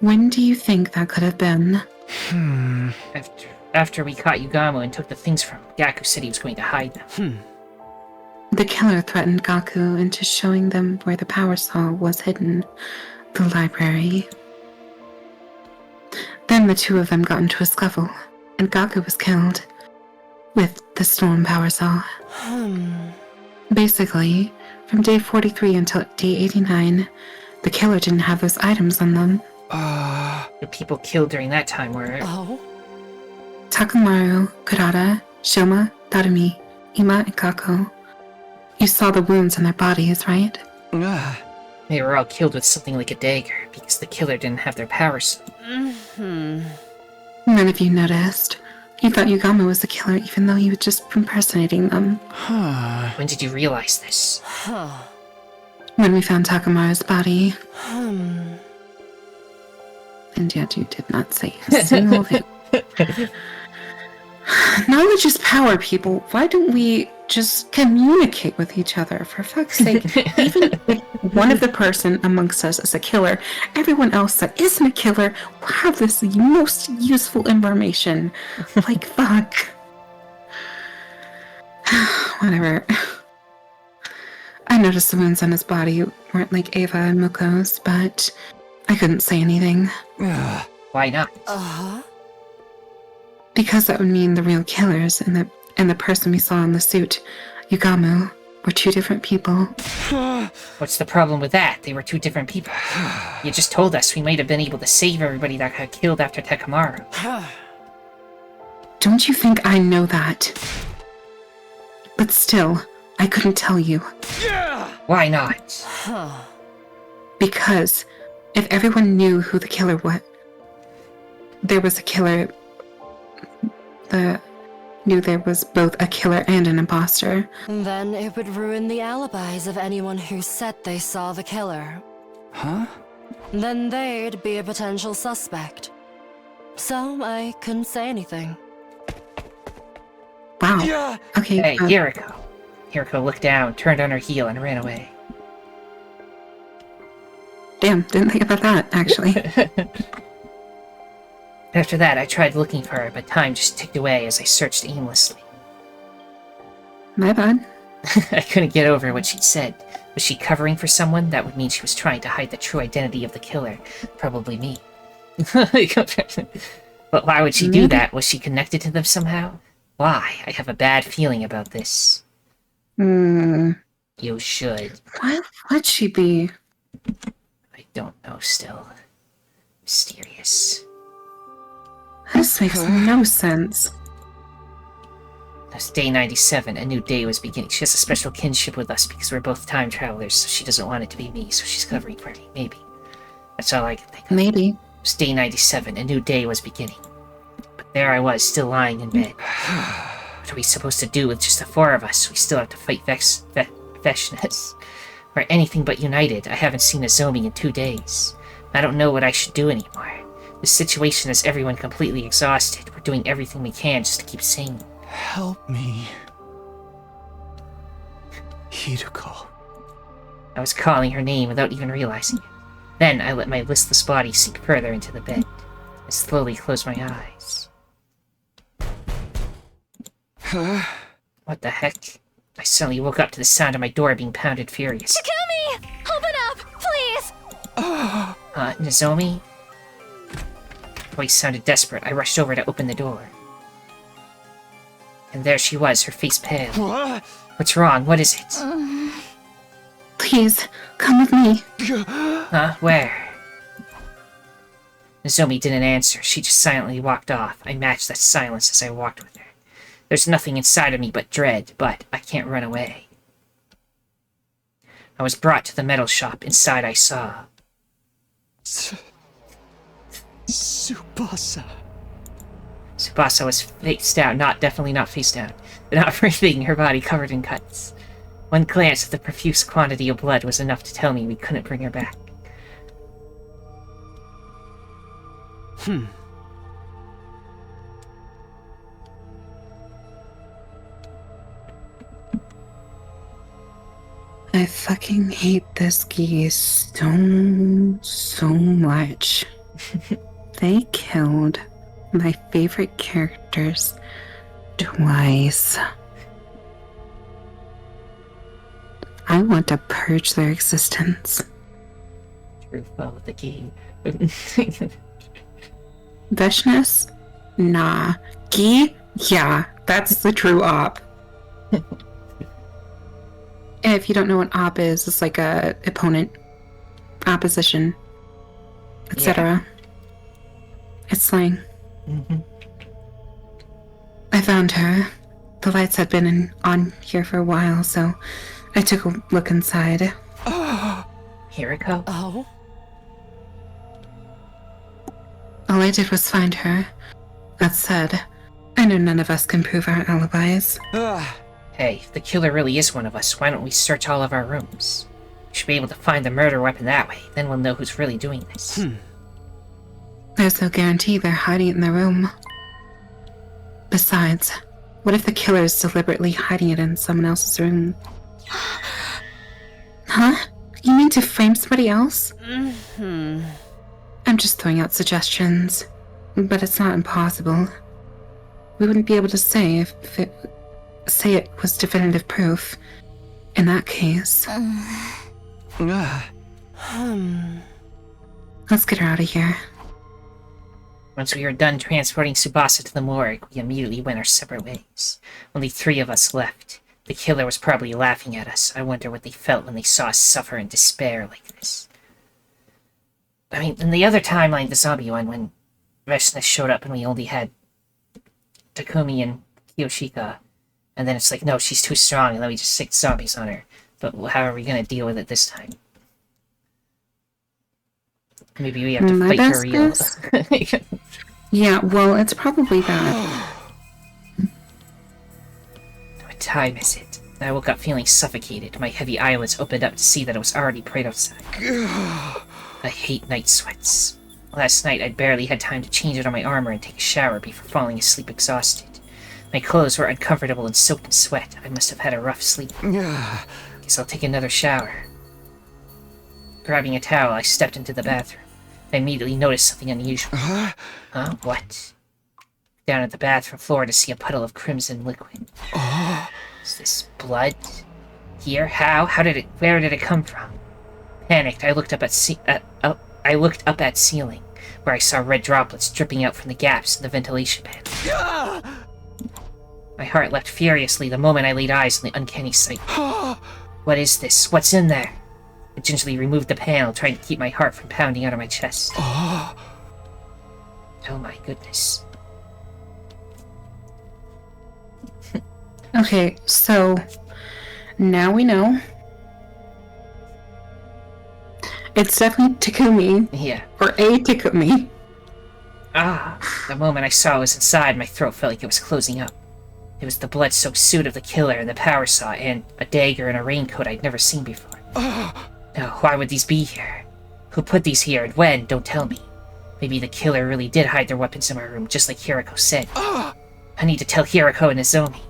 When do you think that could have been? After we caught Yugamo and took the things from him, Gaku said he was going to hide them. The killer threatened Gaku into showing them where the power saw was hidden, the library. Then the two of them got into a scuffle, and Gaku was killed with the stolen power saw. Basically, from day 43 until day 89, the killer didn't have those items on them. The people killed during that time were... Oh? Takamaru, Kurata, Shoma, Darumi, Ima, and Kako. You saw the wounds on their bodies, right? They were all killed with something like a dagger, because the killer didn't have their powers. None of you noticed. You thought Yugamo was the killer even though he was just impersonating them. When did you realize this? When we found Takamaru's body. And yet you did not say a single thing. Knowledge is power, people. Why don't we just communicate with each other? For fuck's sake, even if one of the person amongst us is a killer, everyone else that isn't a killer will have this most useful information. Like, fuck. Whatever. I noticed the wounds on his body weren't like Ava and Muko's, but I couldn't say anything. Why not? Because that would mean the real killers and the person we saw in the suit, Yugamo, were two different people. What's the problem with that? They were two different people. You just told us we might have been able to save everybody that got killed after Takamaru. Don't you think I know that? But still, I couldn't tell you. Why not? Because if everyone knew who the killer was, there was a killer... knew there was both a killer and an imposter. Then it would ruin the alibis of anyone who said they saw the killer. Then they'd be a potential suspect. So I couldn't say anything. Wow. Okay. Hey, Hiriko. Hiriko looked down, turned on her heel, and ran away. Damn, didn't think about that, actually. After that, I tried looking for her, but time just ticked away as I searched aimlessly. My bad. I couldn't get over what she'd said. Was she covering for someone? That would mean she was trying to hide the true identity of the killer. Probably me. But why would she do that? Was she connected to them somehow? Why? I have a bad feeling about this. You should. Why would she be? I don't know still. Mysterious. This makes no sense. It's day 97, a new day was beginning. She has a special kinship with us because we're both time travelers, so she doesn't want it to be me, so she's covering for me. Maybe. That's all I can think of. Maybe. It was day 97, a new day was beginning. But there I was, still lying in bed. What are we supposed to do with just the four of us? We still have to fight Veshness. We're anything but united. I haven't seen Nozomi in 2 days. I don't know what I should do anymore. This situation has everyone completely exhausted. We're doing everything we can just to keep sane. Help me. Hiriko. I was calling her name without even realizing it. Then I let my listless body sink further into the bed. I slowly closed my eyes. What the heck? I suddenly woke up to the sound of my door being pounded furious. Takumi! Open up, please! Nozomi? The voice sounded desperate. I rushed over to open the door. And there she was, her face pale. What's wrong? What is it? Please, come with me. Huh? Where? Nozomi didn't answer. She just silently walked off. I matched that silence as I walked with her. There's nothing inside of me but dread, but I can't run away. I was brought to the metal shop. Inside I saw... Tsubasa. Tsubasa was face down, definitely not face down, but not breathing, her body covered in cuts. One glance at the profuse quantity of blood was enough to tell me we couldn't bring her back. I fucking hate this geese so much. They killed my favorite characters twice. I want to purge their existence. True fall of the game. Veshness? Nah. Gi? Yeah, that's the true op. If you don't know what op is, it's like a opponent. Opposition. etc. It's slang. Mm-hmm. I found her. The lights had been on here for a while, so I took a look inside. Hiriko? Oh? All I did was find her. That said, I know none of us can prove our alibis. Hey, if the killer really is one of us, why don't we search all of our rooms? We should be able to find the murder weapon that way, then we'll know who's really doing this. There's no guarantee they're hiding it in their room. Besides, what if the killer is deliberately hiding it in someone else's room? Huh? You mean to frame somebody else? I'm just throwing out suggestions, but it's not impossible. We wouldn't be able to say if it was definitive proof. In that case, let's get her out of here. Once we were done transporting Tsubasa to the morgue, we immediately went our separate ways. Only 3 of us left. The killer was probably laughing at us. I wonder what they felt when they saw us suffer in despair like this. I mean, in the other timeline, the zombie one, when Vesna showed up and we only had Takumi and Kiyoshika, and then it's like, no, she's too strong, and then we just stick zombies on her. But how are we going to deal with it this time? Maybe we have to fight for real. Yeah, well, it's probably that. What time is it? I woke up feeling suffocated. My heavy eyelids opened up to see that it was already bright outside. I hate night sweats. Last night, I'd barely had time to change out of my armor and take a shower before falling asleep exhausted. My clothes were uncomfortable and soaked in sweat. I must have had a rough sleep. Guess I'll take another shower. Grabbing a towel, I stepped into the bathroom. I immediately noticed something unusual. Huh? What? Down at the bathroom floor to see a puddle of crimson liquid. Is this blood? Here? How? Where did it come from? Panicked, I looked up at ceiling, where I saw red droplets dripping out from the gaps in the ventilation panel. My heart leapt furiously the moment I laid eyes on the uncanny sight. What is this? What's in there? I gingerly removed the panel, trying to keep my heart from pounding out of my chest. Oh my goodness. Okay, so now we know. It's definitely Takumi. Yeah. Or a Takumi. The moment I saw it was inside, my throat felt like it was closing up. It was the blood-soaked suit of the killer and the power saw and a dagger and a raincoat I'd never seen before. Now, why would these be here? Who put these here and when? Don't tell me. Maybe the killer really did hide their weapons in my room, just like Hiriko said. I need to tell Hiriko and Nozomi.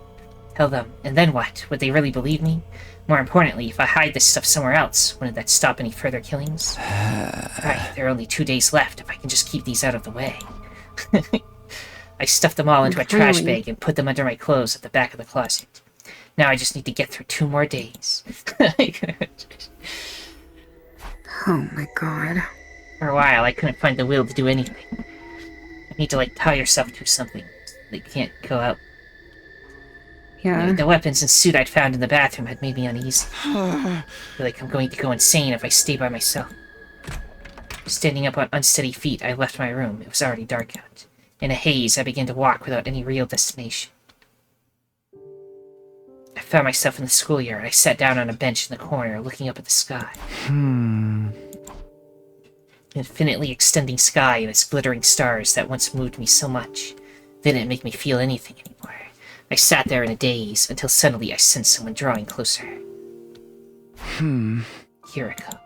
Tell them, and then what? Would they really believe me? More importantly, if I hide this stuff somewhere else, wouldn't that stop any further killings? Right, there are only 2 days left if I can just keep these out of the way. I stuffed them all into a trash bag and put them under my clothes at the back of the closet. Now I just need to get through 2 more days. Oh my god. For a while, I couldn't find the will to do anything. I need to, tie yourself to something. They can't go out. Yeah. The weapons and suit I'd found in the bathroom had made me uneasy. I feel like I'm going to go insane if I stay by myself. Standing up on unsteady feet, I left my room. It was already dark out. In a haze, I began to walk without any real destination. I found myself in the schoolyard. I sat down on a bench in the corner, looking up at the sky. Infinitely extending sky and its glittering stars that once moved me so much didn't make me feel anything anymore. I sat there in a daze until suddenly I sensed someone drawing closer. Hiriko.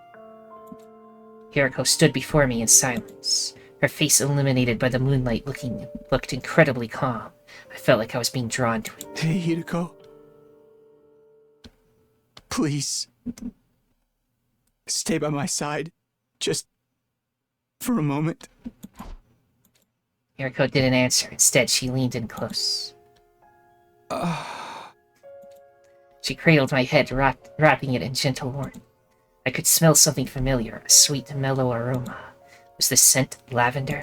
Hiriko stood before me in silence. Her face illuminated by the moonlight looked incredibly calm. I felt like I was being drawn to it. Hey, Hiriko. Please. Stay by my side. Just for a moment. Hiriko didn't answer. Instead, she leaned in close. She cradled my head, wrapping it in gentle warmth. I could smell something familiar, a sweet, mellow aroma. Was the scent lavender?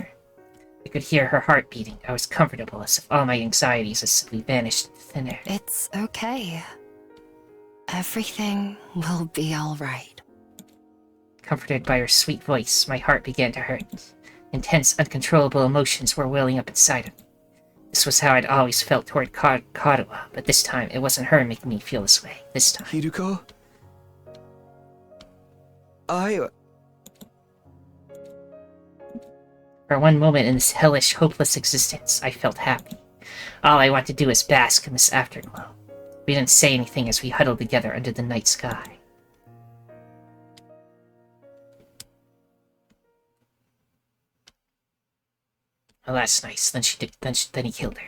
I could hear her heart beating. I was comfortable, as if all my anxieties had simply vanished into thin air. It's okay. Everything will be alright. Comforted by her sweet voice, my heart began to hurt. Intense, uncontrollable emotions were welling up inside of me. This was how I'd always felt toward Kadoa, but this time it wasn't her making me feel this way. This time. Hiruko? For one moment in this hellish, hopeless existence, I felt happy. All I wanted to do was bask in this afterglow. We didn't say anything as we huddled together under the night sky. Oh, that's nice. Then he killed her.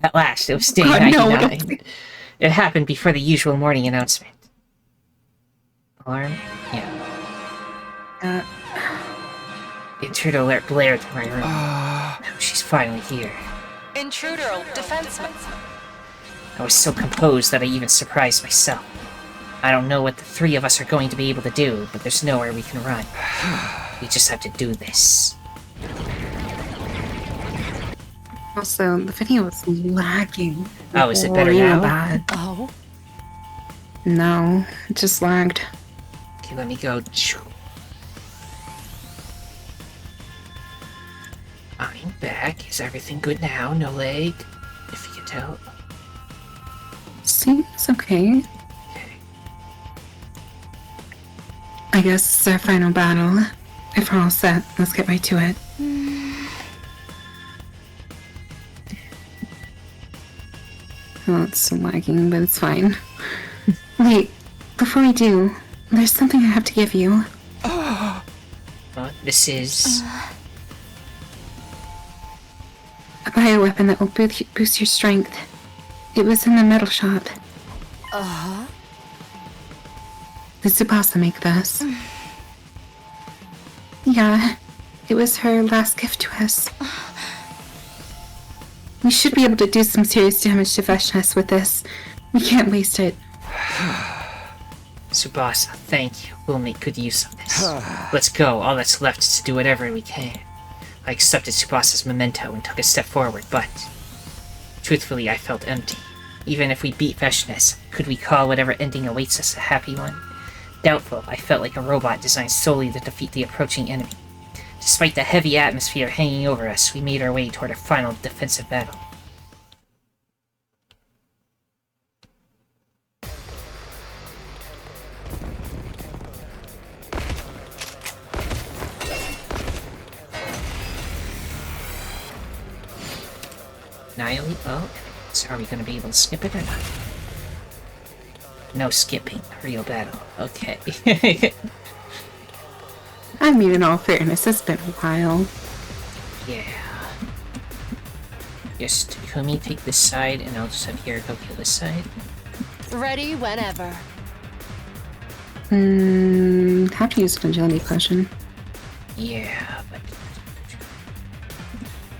At last, it was day 99. No. It happened before the usual morning announcement. Alarm? Yeah. Intruder alert blared through my room. Oh, she's finally here. Intruder defenseman. I was so composed that I even surprised myself. I don't know what the three of us are going to be able to do, but there's nowhere we can run. We just have to do this. Also, the video was lagging. Oh, is it better now? Bad. Oh? No, it just lagged. Okay, let me go. I'm back. Is everything good now? No lag? If you can tell. Seems okay. I guess it's our final battle. If we're all set, let's get right to it. Well, it's still lagging, but it's fine. Wait, before we do, there's something I have to give you. This is... a bioweapon that will boost your strength. It was in the metal shop. Did Tsubasa make this? Yeah, it was her last gift to us. We should be able to do some serious damage to Veshnes with this. We can't waste it. Tsubasa, thank you. We'll make good use of this. Let's go. All that's left is to do whatever we can. I accepted Tsubasa's memento and took a step forward, but... truthfully, I felt empty. Even if we beat Veshnes, could we call whatever ending awaits us a happy one? Doubtful. I felt like a robot designed solely to defeat the approaching enemy. Despite the heavy atmosphere hanging over us, we made our way toward a final defensive battle. Annihilate? Oh, so are we going to be able to skip it or not? No skipping. Real battle. Okay. I mean, in all fairness, it's been a while. Yeah. Just, Kumi, take this side, and I'll just have Hiro go kill this side. Ready whenever. Have to use an agility potion. Yeah, but...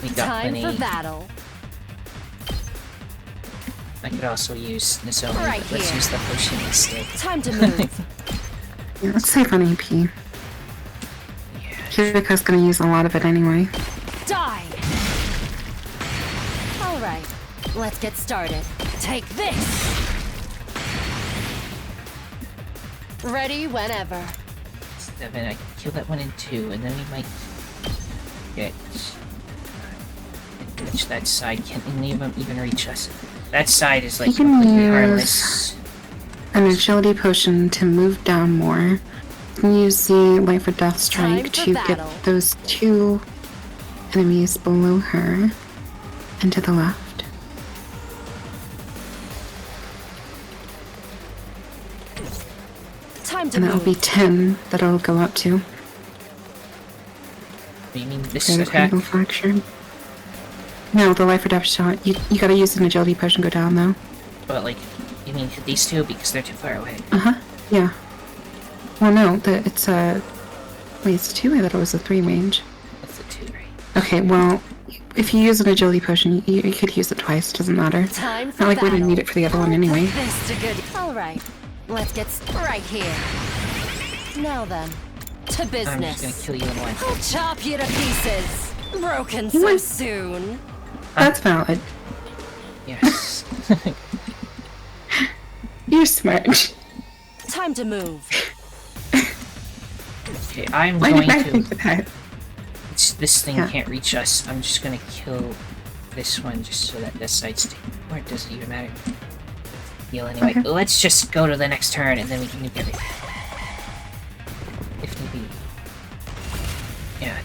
we got plenty. Time for battle. I could also use Nozomi, Right but let's use the potion instead. Time to move. Yeah, let's save on AP. Kiriko's gonna use a lot of it anyway. Die! Alright, let's get started. Take this! Ready whenever. 7, I can kill that one in 2, and then we might get... reach that side. Can't any of them even reach us. That side is like completely harmless. An agility potion to move down more. You can use the life or death strike to get those two enemies below her and to the left. Time to and that'll be 10 that it'll go up to. You mean this attack? Fracture. No, the life or death shot. You gotta use an agility potion to go down though. But like, you mean hit these two because they're too far away? Yeah. Well, no, it's a... wait, it's a 2? I thought it was a 3 range. That's a 2, right? Okay, well, if you use an agility potion, you could use it twice, doesn't matter. Not like we didn't need it for the other one anyway. Alright, let's get right here. Now then, to business. I'm just gonna kill you in one. I'll chop you to pieces. Broken so soon. That's valid. Yes. You're smart. Time to move. Okay, I'm Why going did I to... think of that? This thing Yeah. can't reach us. I'm just gonna kill this one just so that this side's taken. Or it doesn't even matter. Heal anyway. Okay. Let's just go to the next turn and then we can nuke everything. If need be. Yeah,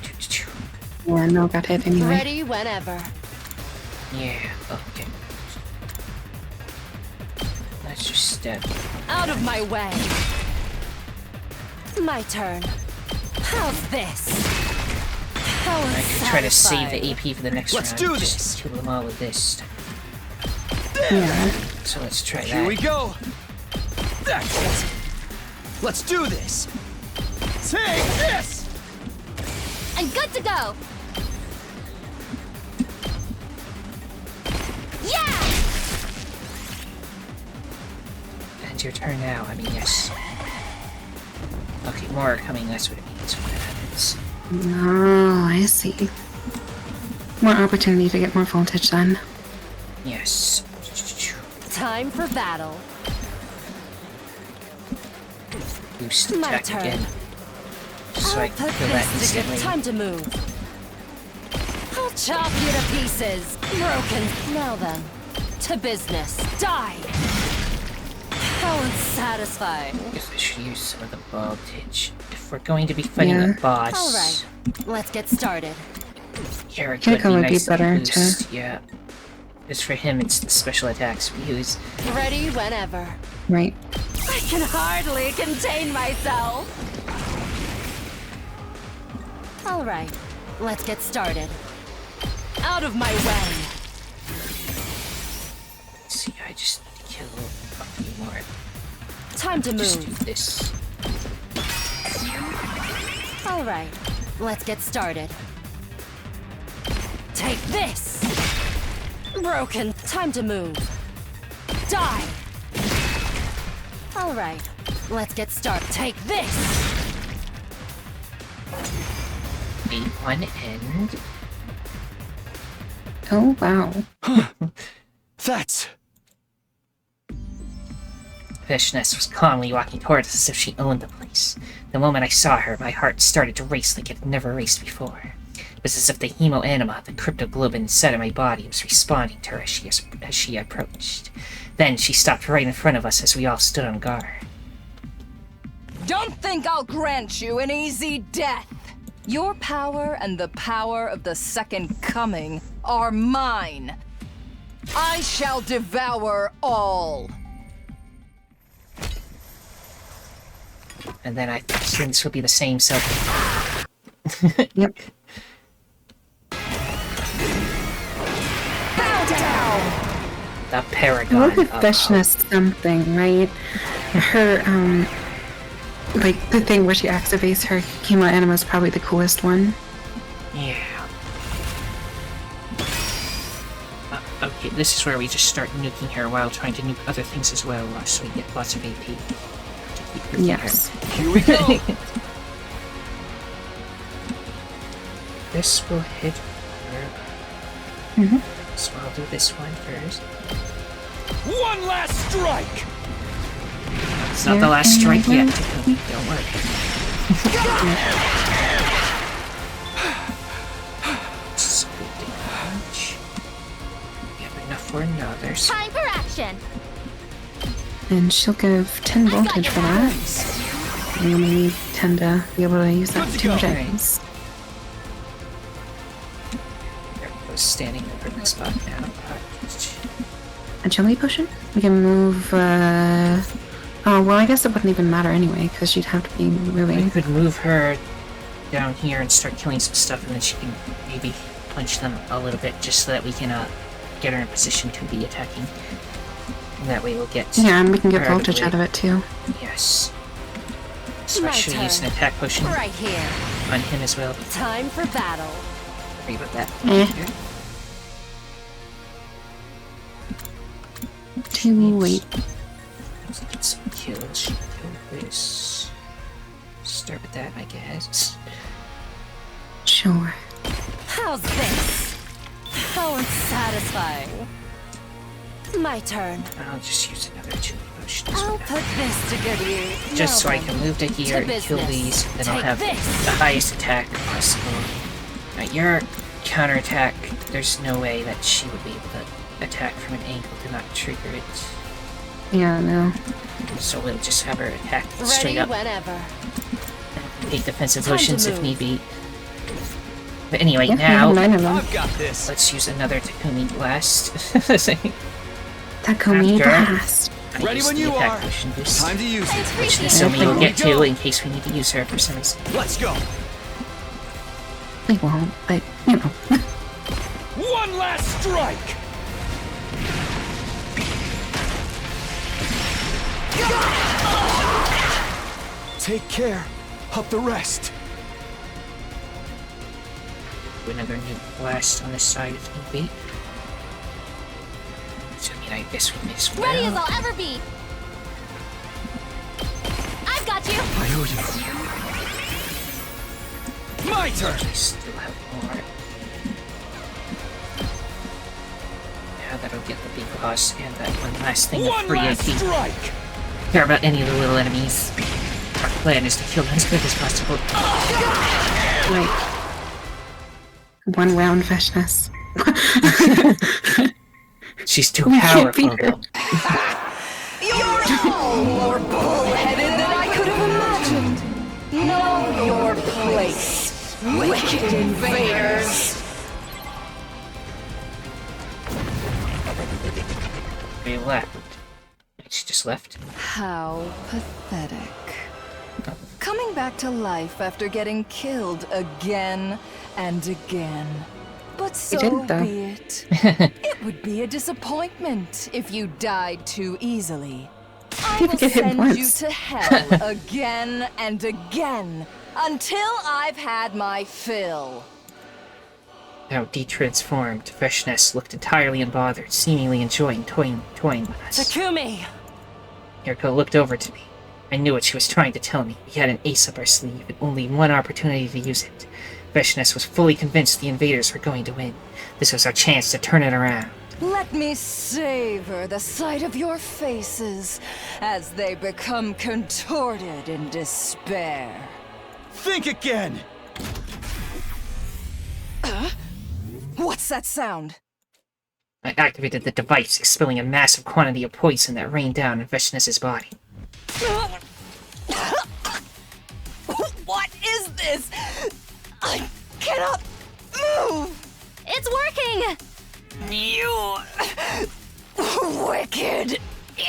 Yeah, no, got hit anyway. Ready whenever. yeah, okay. Let's just step. Out of my way. My turn. How's this? How I could try to save the unsatisfying. AP for the next Let's round. do Just this. kill them all with this. Yeah. So let's try that. Here we go. That's it. Let's do this. Take this. I'm good to go. Yeah! And your turn now. I mean, yes. Okay, more are coming. That's what it means when that happens. Oh, I see. More opportunity to get more voltage then. Yes. Time for battle. Boost My attack turn. again. Just so I can kill that instantly. Time to move. I'll chop you to pieces. Broken. Now then, to business. Die. How unsatisfying. I guess I should use some of the voltage. If we're going to be fighting Yeah. a boss, All right, let's get started. here it Kick could be would be nice better to boost. Yeah. Because for him, it's the special attacks we use. Ready whenever. Right. I can hardly contain myself. All right, let's get started. Out of my way. Let's see, I just need to kill a few more. Time to Just do move. this. All right, let's get started. Take this. Broken. Time to move. Die. All right, let's get started. Take this. Beat one end. Oh, wow. That's... Fishness was calmly walking toward us as if she owned the place. The moment I saw her, my heart started to race like it had never raced before. It was as if the hemoanima, the cryptoglobin inside of my body, was responding to her as she approached. Then she stopped right in front of us as we all stood on guard. Don't think I'll grant you an easy death. Your power and the power of the Second Coming are mine. I shall devour all. And then I assume this would be the same, so... Yep. Bow down! The Paragon Look at of Fishness something, right? Her, like, the thing where she activates her chemo anima is probably the coolest one. Yeah. Okay, this is where we just start nuking her while trying to nuke other things as well, so we get lots of AP. To keep nuking Yes. her. Here we go. This will hit her. Mm-hmm. So I'll do this one first. One last strike! It's not the last strike yet. Don't worry. So good damage. We have enough for another. Time for action. And she'll give 10 voltage for that. You only need 10 to be able to use that for 2 objectives. There goes standing over in this spot now. A jelly potion? We can move, oh, well, I guess it wouldn't even matter anyway, because she'd have to be We moving. could move her down here and start killing some stuff, and then she can maybe punch them a little bit, just so that we can get her in position to be attacking. And that way we'll get... Yeah, and we can get her voltage out of it, too. Yes. So I My should use an turn. attack potion Right here. on him as well. Time for battle. Sorry about that. Eh. Wait. Let's get some kills. She killed this. Start with that, I guess. Sure. How's this? How unsatisfying. My turn. I'll just use another chili potion as I'll well. put this to good use. Just so I can move to here and kill these, then I'll have the highest attack possible. Now, your counterattack, there's no way that she would be able to attack from an angle to not trigger it. Yeah, no. So we'll just have her attack straight up. Whenever. Take defensive potions if need be. But anyway, Yeah, now I've got this. let's use another Takumi Blast. Takumi After Blast. I Ready use when the you attack are. potion boost, Time to use it. which Nasomi will get to in case we need to use her for some reason. Let's go. We won't, but, you know. One last strike! Take care. Up the rest. Do another new blast on this side if need be. So, I mean, I guess we may as well. Ready as I'll ever be. I've got you. I owe you. My turn! We still have more. Yeah, that'll get the big boss and that one last thing of One free last AP. strike! Care about any of the little enemies. Our plan is to kill them as quick as possible. Like, one round freshness. She's too We can't powerful, beat her. though. You're all more bullheaded than I could have imagined. Know your place, wicked invaders. We left. She just left. How pathetic. Coming back to life after getting killed again and again. But so didn't, though. be it. It would be a disappointment if you died too easily. I People will get hit send you once. to hell again and again until I've had my fill. Now de-transformed, Freshness looked entirely unbothered, seemingly enjoying toying with us. Takumi! Yuriko looked over to me. I knew what she was trying to tell me. We had an ace up our sleeve, and only one opportunity to use it. Freshness was fully convinced the invaders were going to win. This was our chance to turn it around. Let me savor the sight of your faces as they become contorted in despair. Think again! What's that sound? I activated the device, expelling a massive quantity of poison that rained down in Freshness's body. What is this? I cannot move! It's working! You wicked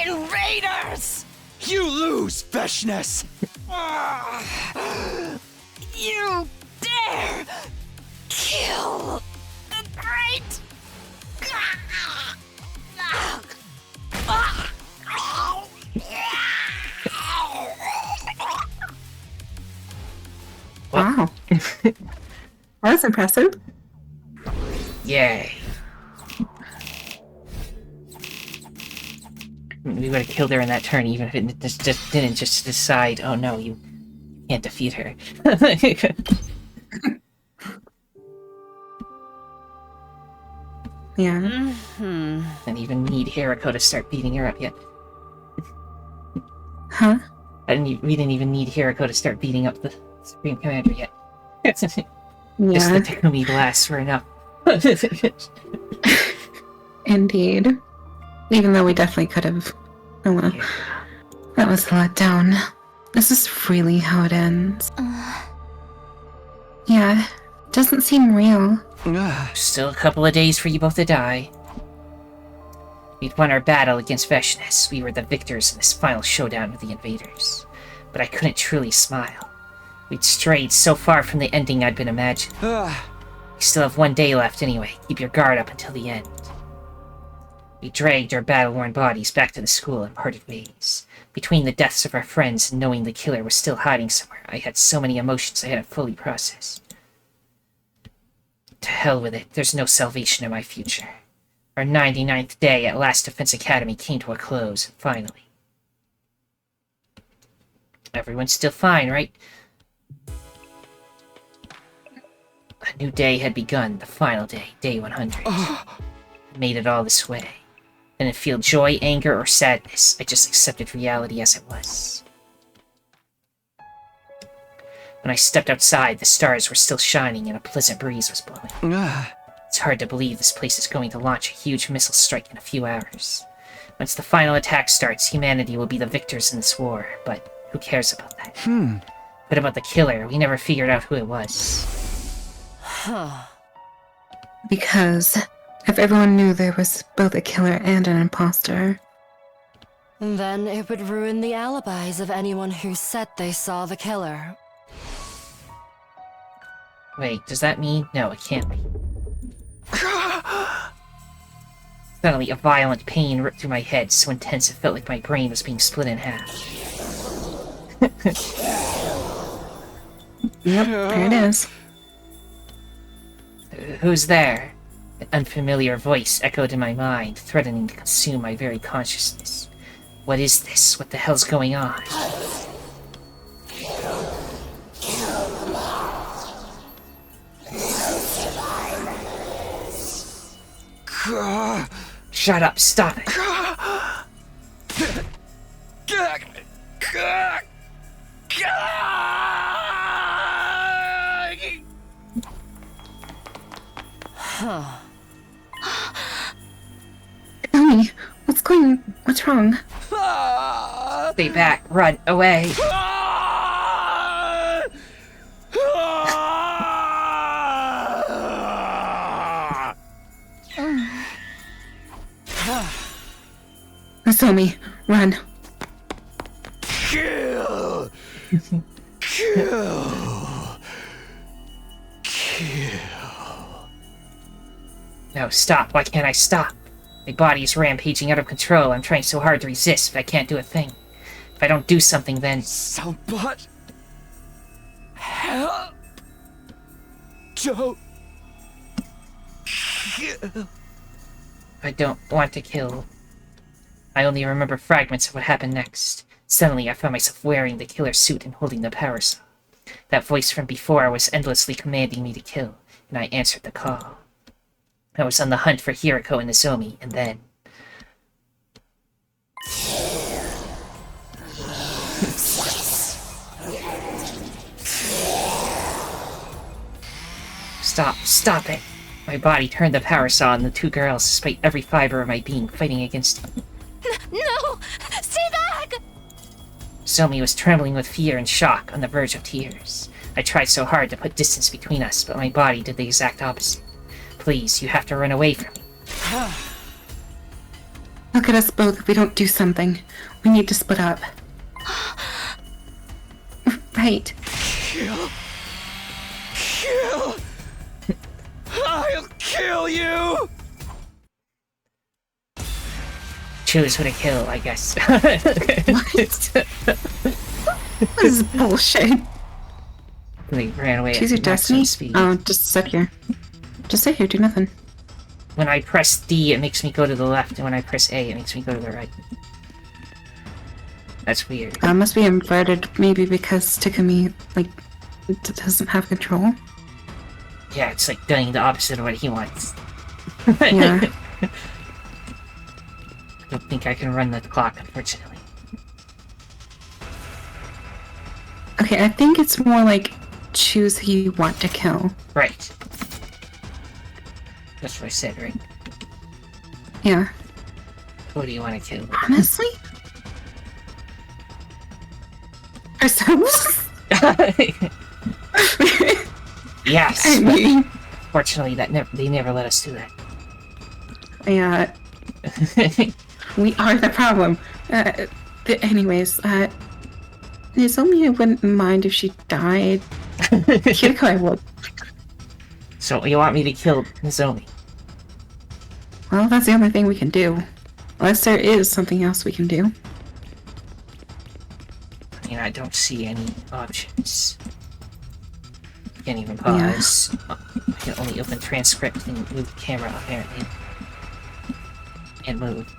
invaders! You lose, Feshness! You dare kill the great! Wow. That was impressive. Yay. We would have killed her in that turn, even if it just didn't just decide, oh no, you can't defeat her. Yeah. Didn't even need Hiriko to start beating her up yet. Huh? We didn't even need Hiriko to start beating up the Supreme Commander yet. Just the Yeah. Takumi blasts were enough. Indeed. Even though we definitely could have. Oh well. Yeah. That was a letdown. This is really how it ends. Yeah. Doesn't seem real. Still a couple of days for you both to die. We'd won our battle against Veshness. We were the victors in this final showdown with the invaders. But I couldn't truly smile. We'd strayed so far from the ending I'd been imagining. We still have one day left anyway. Keep your guard up until the end. We dragged our battle-worn bodies back to the school and parted ways. Between the deaths of our friends and knowing the killer was still hiding somewhere, I had so many emotions I hadn't fully processed. To hell with it, there's no salvation in my future. Our 99th day at Last Defense Academy came to a close, finally. Everyone's still fine, right? A new day had begun, the final day, day 100. I made it all this way. Didn't feel joy, anger, or sadness. I just accepted reality as it was. When I stepped outside, the stars were still shining and a pleasant breeze was blowing. It's hard to believe this place is going to launch a huge missile strike in a few hours. Once the final attack starts, humanity will be the victors in this war, but who cares about that? What about the killer? We never figured out who it was. Because if everyone knew there was both a killer and an imposter... Then it would ruin the alibis of anyone who said they saw the killer. Wait, does that mean? No, it can't be. Suddenly, a violent pain ripped through my head, so intense it felt like my brain was being split in half. Yep, there it is. Who's there? An unfamiliar voice echoed in my mind, threatening to consume my very consciousness. What is this? What the hell's going on? Shut up, stop it! Ellie, what's wrong? Stay back, run, away! Nozomi, run. Kill! Kill! Kill! No, stop. Why can't I stop? My body is rampaging out of control. I'm trying so hard to resist, but I can't do a thing. If I don't do something, then... Somebody... help! Don't... kill! I don't want to kill. I only remember fragments of what happened next. Suddenly, I found myself wearing the killer suit and holding the power saw. That voice from before was endlessly commanding me to kill, and I answered the call. I was on the hunt for Hiriko and Nozomi, and then... Stop it! My body turned the power saw on the two girls, despite every fiber of my being fighting against them. No! Stay back! Nozomi was trembling with fear and shock, on the verge of tears. I tried so hard to put distance between us, but my body did the exact opposite. Please, you have to run away from me. Look at us both if we don't do something. We need to split up. Right. Kill! Kill! I'll kill you! Choose who to kill, I guess. What? This is bullshit. They ran away Choose at your destiny? speed. Oh, just sit here. Just sit here, do nothing. When I press D, it makes me go to the left, and when I press A, it makes me go to the right. That's weird. That must be inverted, maybe because Takumi, doesn't have control. Yeah, it's like doing the opposite of what he wants. Yeah. I don't think I can run the clock, unfortunately. Okay, I think it's more like choose who you want to kill. Right. That's what I said, right? Yeah. Who do you want to kill? Honestly? Ourselves? Yes! I mean... Fortunately, they never let us do that. Yeah. We are the problem. Anyways, Nozomi wouldn't mind if she died. Hiriko, I would. So, you want me to kill Nozomi? Well, that's the only thing we can do. Unless there is something else we can do. I mean, I don't see any options. Can't even pause. Yeah. I can only open transcript and move the camera, apparently. And move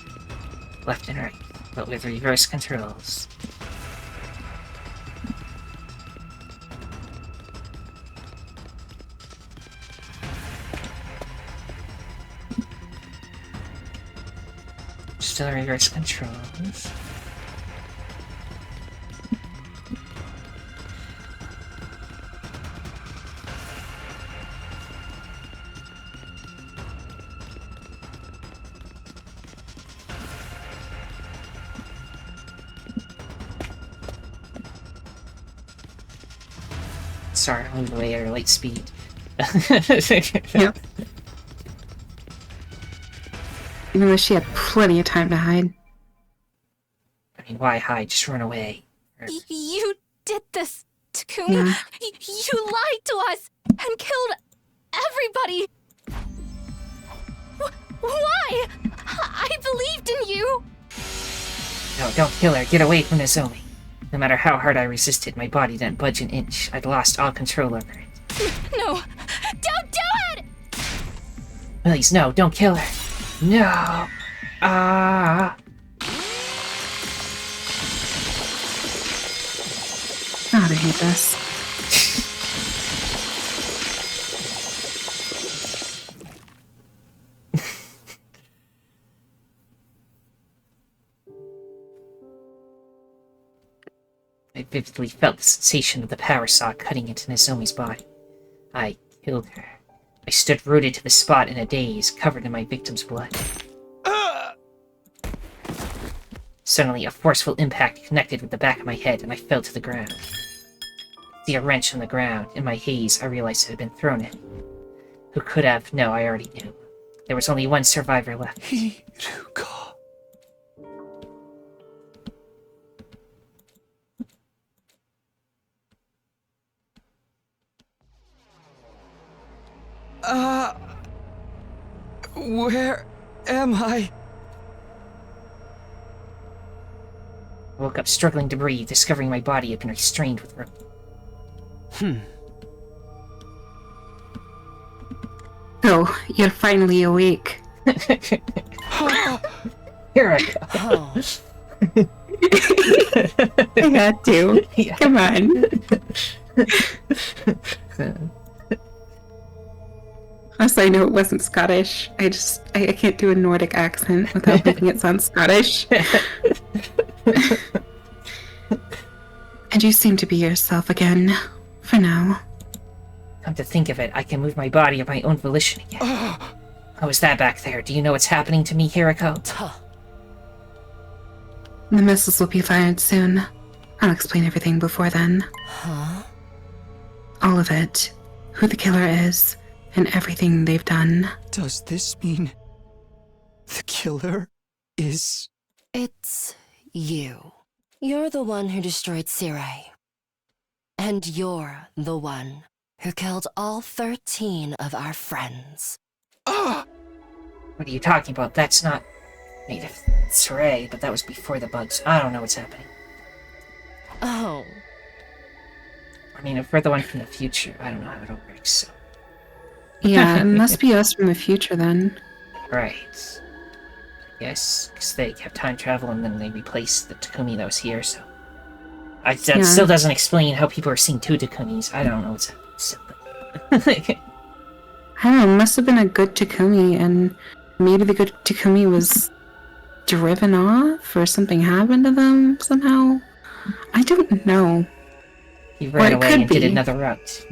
left and right, but with reverse controls. Still reverse controls. Sorry, I'm way at light speed. Yep. Even though she had plenty of time to hide. I mean, why hide? Just run away. You did this, Takumi. Yeah. You lied to us and killed everybody. Why? I believed in you. No, don't kill her. Get away from Nozomi. No matter how hard I resisted, my body didn't budge an inch. I'd lost all control over it. No, don't do it! Please, no, don't kill her. No. Ah. God, I hate this. I vividly felt the sensation of the power saw cutting into Nozomi's body. I killed her. I stood rooted to the spot in a daze, covered in my victim's blood. Suddenly, a forceful impact connected with the back of my head, and I fell to the ground. See a wrench on the ground. In my haze, I realized it had been thrown at me. Who could have? No, I already knew. There was only one survivor left. Hiruka. Where am I? I woke up struggling to breathe, discovering my body had been restrained with rope. So, you're finally awake. Here I go. I got to. Yeah. Come on. Also, I know it wasn't Scottish. I can't do a Nordic accent without making it sound Scottish. And you seem to be yourself again, for now. Come to think of it, I can move my body of my own volition again. How is that back there? Do you know what's happening to me, Hiriko? The missiles will be fired soon. I'll explain everything before then. Huh? All of it. Who the killer is, and everything they've done. Does this mean the killer is... It's you. You're the one who destroyed Sirei. And you're the one who killed all 13 of our friends. What are you talking about? That's not... Native Saray, but that was before the bugs. I don't know what's happening. Oh. I mean, if we're the one from the future, I don't know how it all works, so... Yeah, it must be us from the future then. Right. Yes, because they kept time travel and then they replaced the Takumi that was here, so... That still doesn't explain how people are seeing two Takumis. I don't know what's happening. So, I don't know, it must have been a good Takumi, and maybe the good Takumi was driven off, or something happened to them somehow. I don't know. He ran away and did another route.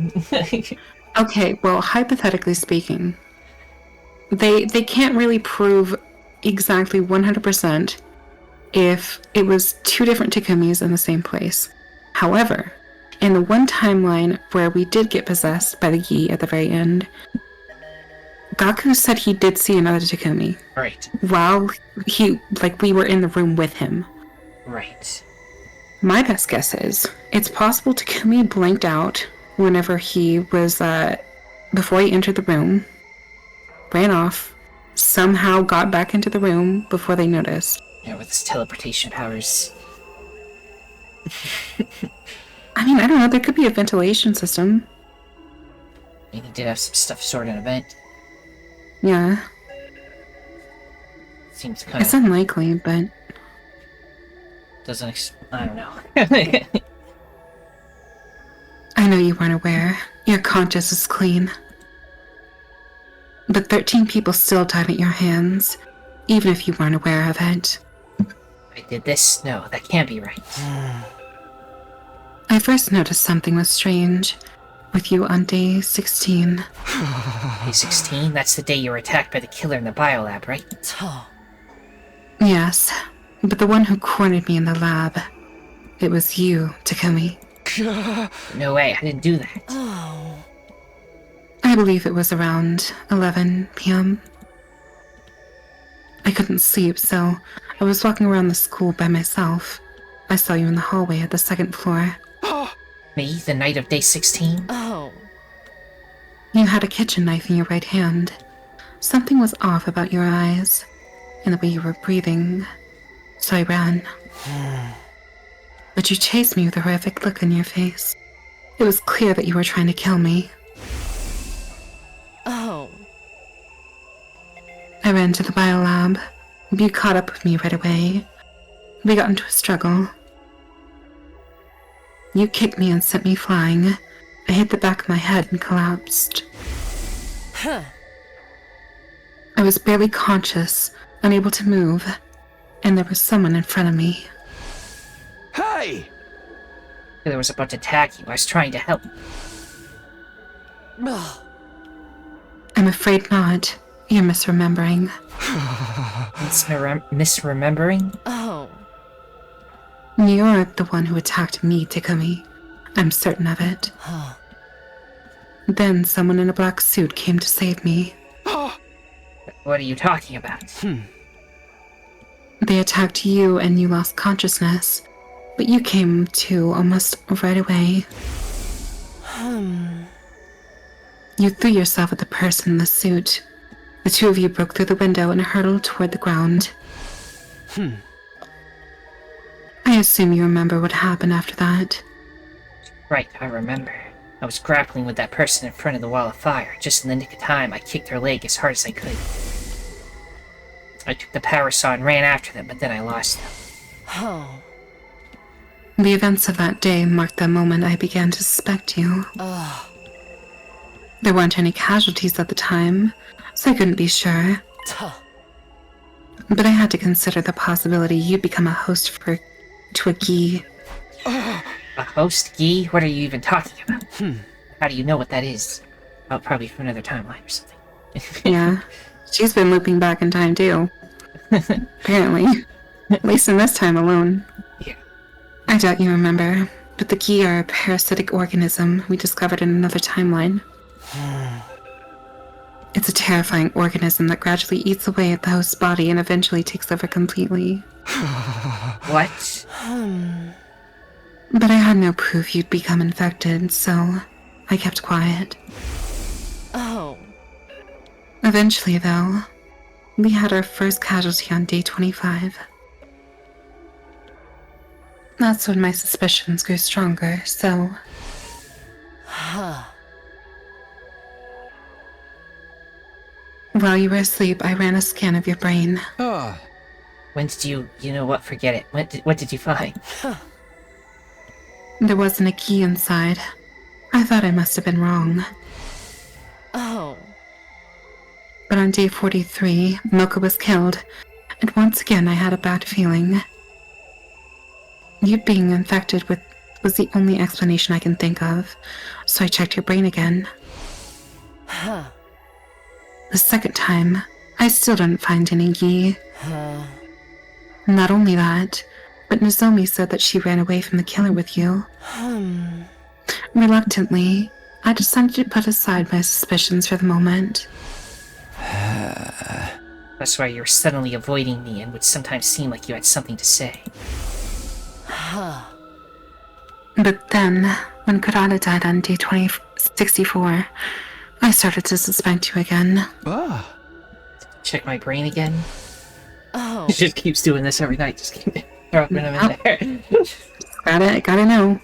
Okay, well, hypothetically speaking, they can't really prove exactly 100% if it was two different Takumis in the same place. However, in the one timeline where we did get possessed by the Yi at the very end, Gaku said he did see another Takumi. Right. While we were in the room with him. Right. My best guess is, it's possible Takumi blanked out whenever he was, before he entered the room, ran off, somehow got back into the room before they noticed. Yeah, with his teleportation powers. I mean, I don't know, there could be a ventilation system. I mean, he did have some stuff stored in a vent. Yeah. Seems kind of... It's unlikely, but... I don't know. I know you weren't aware. Your conscience is clean. But 13 people still died at your hands. even if you weren't aware of it. I did this? No, that can't be right. I first noticed something was strange with you on day 16. Day 16? That's the day you were attacked by the killer in the biolab, right? Yes, but the one who cornered me in the lab, it was you, Takumi. No way, I didn't do that. I believe it was around 11 p.m. I couldn't sleep, so I was walking around the school by myself. I saw you in the hallway at the second floor. Me, the night of day 16? You had a kitchen knife in your right hand. Something was off about your eyes and the way you were breathing, so I ran. But you chased me with a horrific look on your face. It was clear that you were trying to kill me. I ran to the biolab. You caught up with me right away. We got into a struggle. You kicked me and sent me flying. I hit the back of my head and collapsed. I was barely conscious, unable to move, and there was someone in front of me. Hey! Killer was about to attack you. I was trying to help. I'm afraid not. You're misremembering. Misremembering? You're the one who attacked me, Takumi. I'm certain of it. Then someone in a black suit came to save me. What are you talking about? They attacked you and you lost consciousness, but you came to almost right away. You threw yourself at the person in the suit. The two of you broke through the window and hurtled toward the ground. I assume you remember what happened after that. Right, I remember. I was grappling with that person in front of the wall of fire. Just in the nick of time, I kicked her leg as hard as I could. I took the power saw and ran after them, but then I lost them. The events of that day marked the moment I began to suspect you. There weren't any casualties at the time, so I couldn't be sure. But I had to consider the possibility you'd become a host to a Gi. A host? Gi? What are you even talking about? How do you know what that is? Oh, probably from another timeline or something. Yeah, she's been looping back in time too. Apparently. At least in this time alone. Yeah. I doubt you remember, but the Gi are a parasitic organism we discovered in another timeline. It's a terrifying organism that gradually eats away at the host's body and eventually takes over completely. What? But I had no proof you'd become infected, so I kept quiet. Eventually, though, we had our first casualty on day 25. That's when my suspicions grew stronger, so... While you were asleep, I ran a scan of your brain. When did you know what, forget it. What did you find? There wasn't a key inside. I thought I must have been wrong. But on day 43, Mocha was killed, and once again I had a bad feeling. You being infected was the only explanation I can think of, so I checked your brain again. The second time, I still didn't find any Gi. Not only that, but Nozomi said that she ran away from the killer with you. Reluctantly, I decided to put aside my suspicions for the moment. That's why you were suddenly avoiding me and would sometimes seem like you had something to say. But then, when Kurata died on day 64, I started to suspect you again. Check my brain again? He just keeps doing this every night, just keep dropping them in there. Gotta know.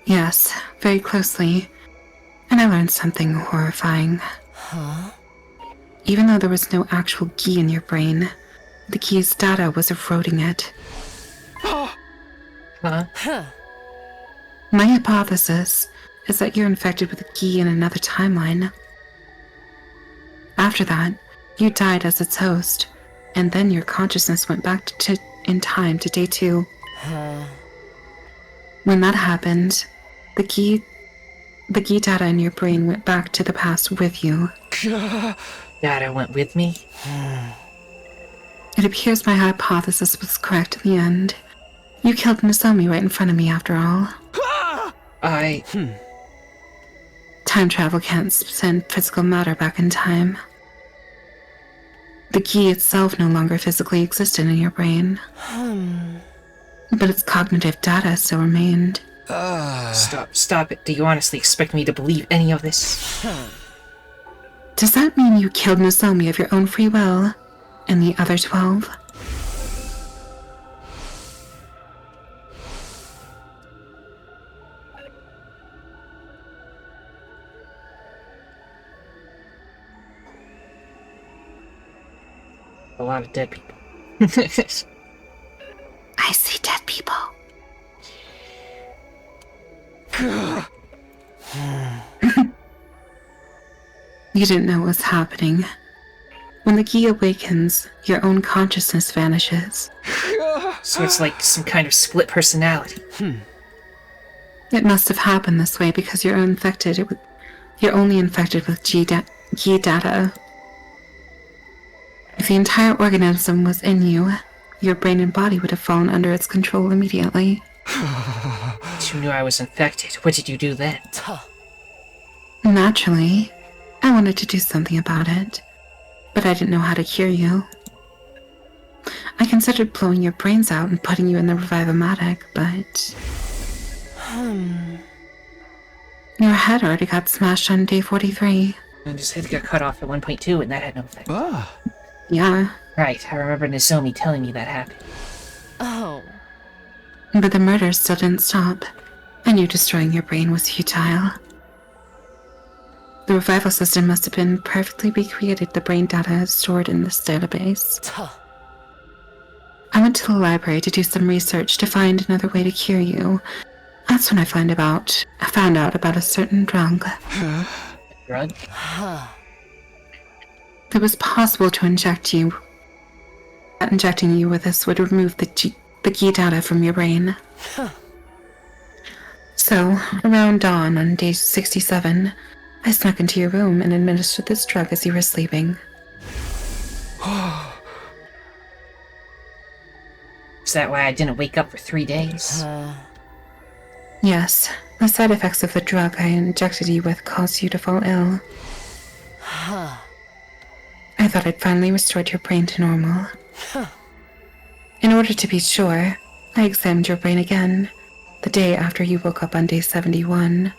Yes, very closely. And I learned something horrifying. Even though there was no actual Gi in your brain, the Gi's data was eroding it. My hypothesis is that you're infected with a Gi in another timeline. After that, you died as its host, and then your consciousness went back in time to day 2. When that happened, the key data in your brain went back to the past with you. Data went with me? It appears my hypothesis was correct in the end. You killed Nozomi right in front of me, after all. Time travel can't send physical matter back in time. The key itself no longer physically existed in your brain. But its cognitive data still remained. Stop it. Do you honestly expect me to believe any of this? Does that mean you killed Nozomi of your own free will? And the other 12? A lot of dead people. I see dead people. You didn't know what was happening. When the key awakens, your own consciousness vanishes. So it's like some kind of split personality. It must have happened this way because you're only infected with key data. If the entire organism was in you, your brain and body would have fallen under its control immediately. You knew I was infected. What did you do then? Naturally, I wanted to do something about it, but I didn't know how to cure you. I considered blowing your brains out and putting you in the Revive-O-Matic, but... Your head already got smashed on day 43. And his head got cut off at 1.2 and that had no effect. Yeah. Right, I remember Nozomi telling me that happened. Oh. But the murder still didn't stop, and you destroying your brain was futile. The revival system must have been perfectly recreated the brain data stored in this database. I went to the library to do some research to find another way to cure you. That's when I found out about a certain drug. Drug? It was possible to inject you. That injecting you with this would remove the key data from your brain. So, around dawn on day 67, I snuck into your room and administered this drug as you were sleeping. Is that why I didn't wake up for 3 days? Yes, the side effects of the drug I injected you with caused you to fall ill. I thought I'd finally restored your brain to normal. In order to be sure, I examined your brain again, the day after you woke up on day 71,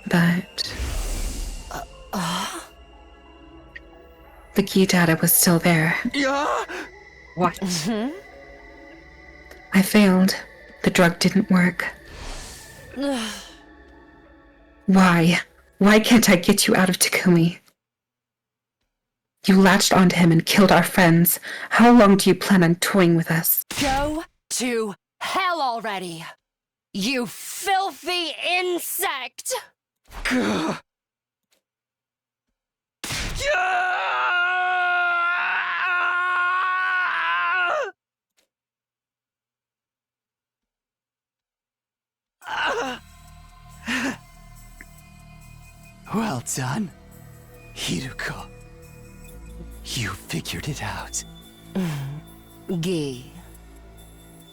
but... the key data was still there. What? I failed. The drug didn't work. Why? Why can't I get you out of Takumi? You latched onto him and killed our friends. How long do you plan on toying with us? Go to hell already! You filthy insect! Well done, Hiruko. You figured it out. Gi,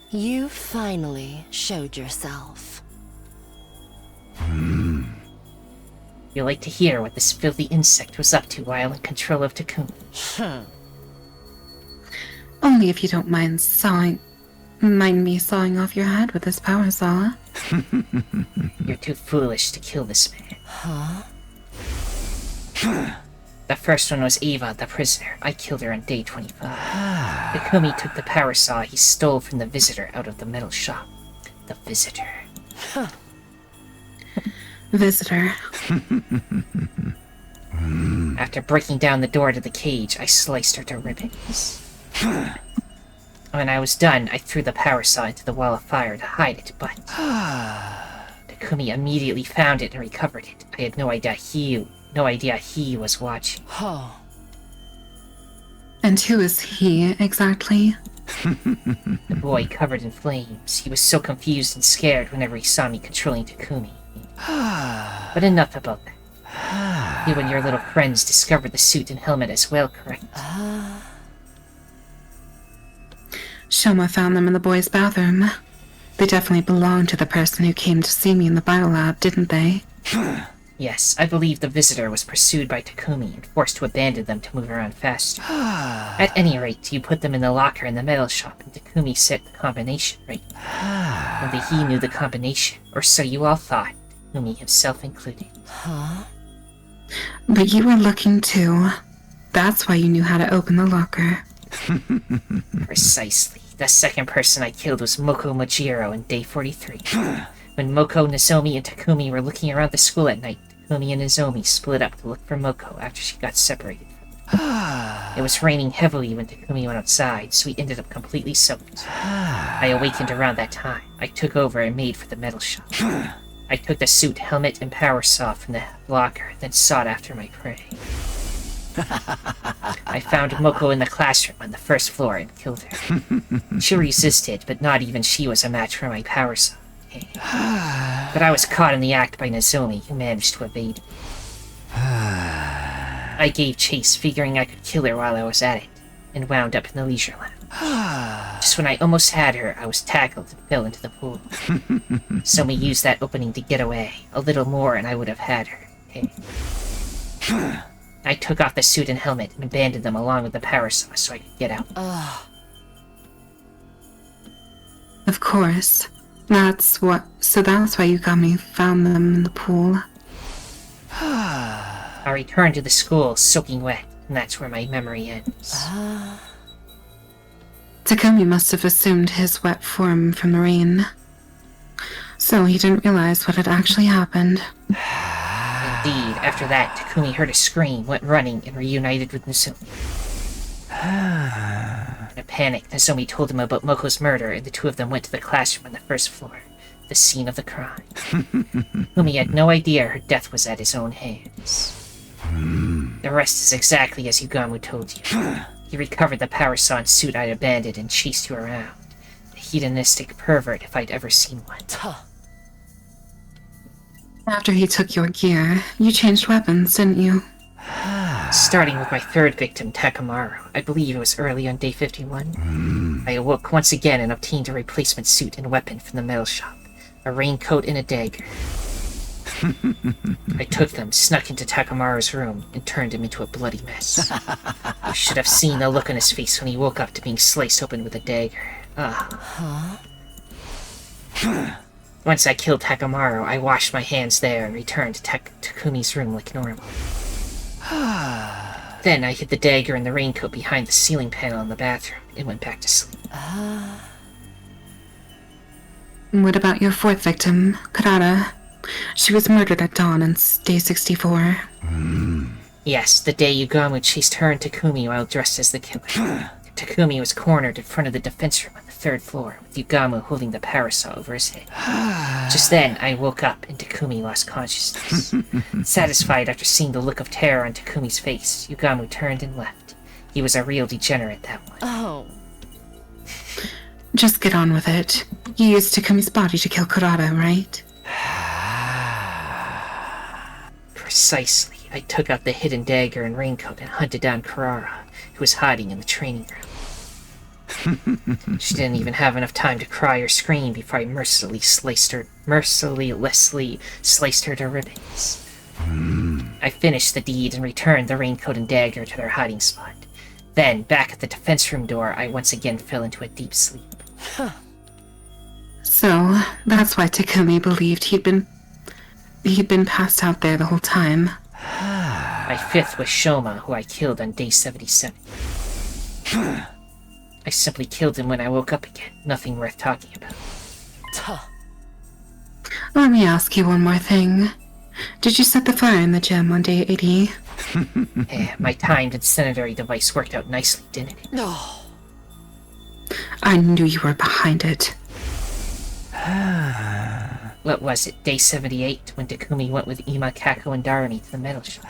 you finally showed yourself. You like to hear what this filthy insect was up to while in control of Takumi. Only if you don't mind me sawing off your head with this power saw. You're too foolish to kill this man. Huh? The first one was Eva, the prisoner. I killed her on day 25. Takumi took the power saw he stole from the visitor out of the metal shop. The visitor. Visitor. After breaking down the door to the cage, I sliced her to ribbons. When I was done, I threw the power saw into the wall of fire to hide it, but... Takumi immediately found it and recovered it. I had no idea he was watching. And who is he, exactly? The boy covered in flames. He was so confused and scared whenever he saw me controlling Takumi. But enough about that. You and your little friends discovered the suit and helmet as well, correct? Shoma found them in the boys' bathroom. They definitely belonged to the person who came to see me in the biolab, didn't they? Yes, I believe the visitor was pursued by Takumi and forced to abandon them to move around faster. At any rate, you put them in the locker in the metal shop and Takumi set the combination, right? Only he knew the combination, or so you all thought, Takumi himself included. But you were looking too. That's why you knew how to open the locker. Precisely. The second person I killed was Moko Mojiro in day 43. When Moko, Nozomi, and Takumi were looking around the school at night, Takumi and Nozomi split up to look for Moko after she got separated from them. It was raining heavily when Takumi went outside, so he ended up completely soaked. I awakened around that time. I took over and made for the metal shop. I took the suit, helmet, and power saw from the locker, then sought after my prey. I found Moko in the classroom on the first floor and killed her. She resisted, but not even she was a match for my power saw. But I was caught in the act by Nozomi, who managed to evade me. I gave chase, figuring I could kill her while I was at it, and wound up in the leisure lounge. Just when I almost had her, I was tackled and fell into the pool. Nozomi used that opening to get away. A little more and I would have had her. I took off the suit and helmet and abandoned them along with the power saw so I could get out. Of course. That's why Yugami found them in the pool. I returned to the school, soaking wet, and that's where my memory ends. Takumi must have assumed his wet form from the rain. So he didn't realize what had actually happened. Indeed, after that, Takumi heard a scream, went running, and reunited with Nozomi. In a panic, Nozomi told him about Moko's murder, and the two of them went to the classroom on the first floor, the scene of the crime. Takumi had no idea her death was at his own hands. The rest is exactly as Yugamu told you. He recovered the power saw and suit I'd abandoned and chased you around. A hedonistic pervert if I'd ever seen one. After he took your gear, you changed weapons, didn't you? Starting with my third victim, Takamaru. I believe it was early on day 51. I awoke once again and obtained a replacement suit and weapon from the metal shop. A raincoat and a dagger. I took them, snuck into Takamaru's room, and turned him into a bloody mess. You should have seen the look on his face when he woke up to being sliced open with a dagger. Once I killed Takamaru, I washed my hands there and returned to Takumi's room like normal. Then I hid the dagger and the raincoat behind the ceiling panel in the bathroom and went back to sleep. What about your fourth victim, Karada? She was murdered at dawn on day 64. Yes, the day Yugamu chased her and Takumi while dressed as the killer. Takumi was cornered in front of the defense room on the third floor, with Yugamu holding the power saw over his head. Just then, I woke up and Takumi lost consciousness. Satisfied after seeing the look of terror on Takumi's face, Yugamu turned and left. He was a real degenerate, that one. Just get on with it. You used Takumi's body to kill Kurata, right? Precisely. I took out the hidden dagger and raincoat and hunted down Kurara, who was hiding in the training room. She didn't even have enough time to cry or scream before I mercilessly sliced her to ribbons. I finished the deed and returned the raincoat and dagger to their hiding spot. Then, back at the defense room door, I once again fell into a deep sleep. So, that's why Takumi believed he'd been passed out there the whole time. My fifth was Shoma, who I killed on day 77. I simply killed him when I woke up again. Nothing worth talking about. Let me ask you one more thing. Did you set the fire in the gym on day 80? My timed incendiary device worked out nicely, didn't it? No. I knew you were behind it. What was it, day 78, when Takumi went with Ima, Kako, and Darumi to the metal shop?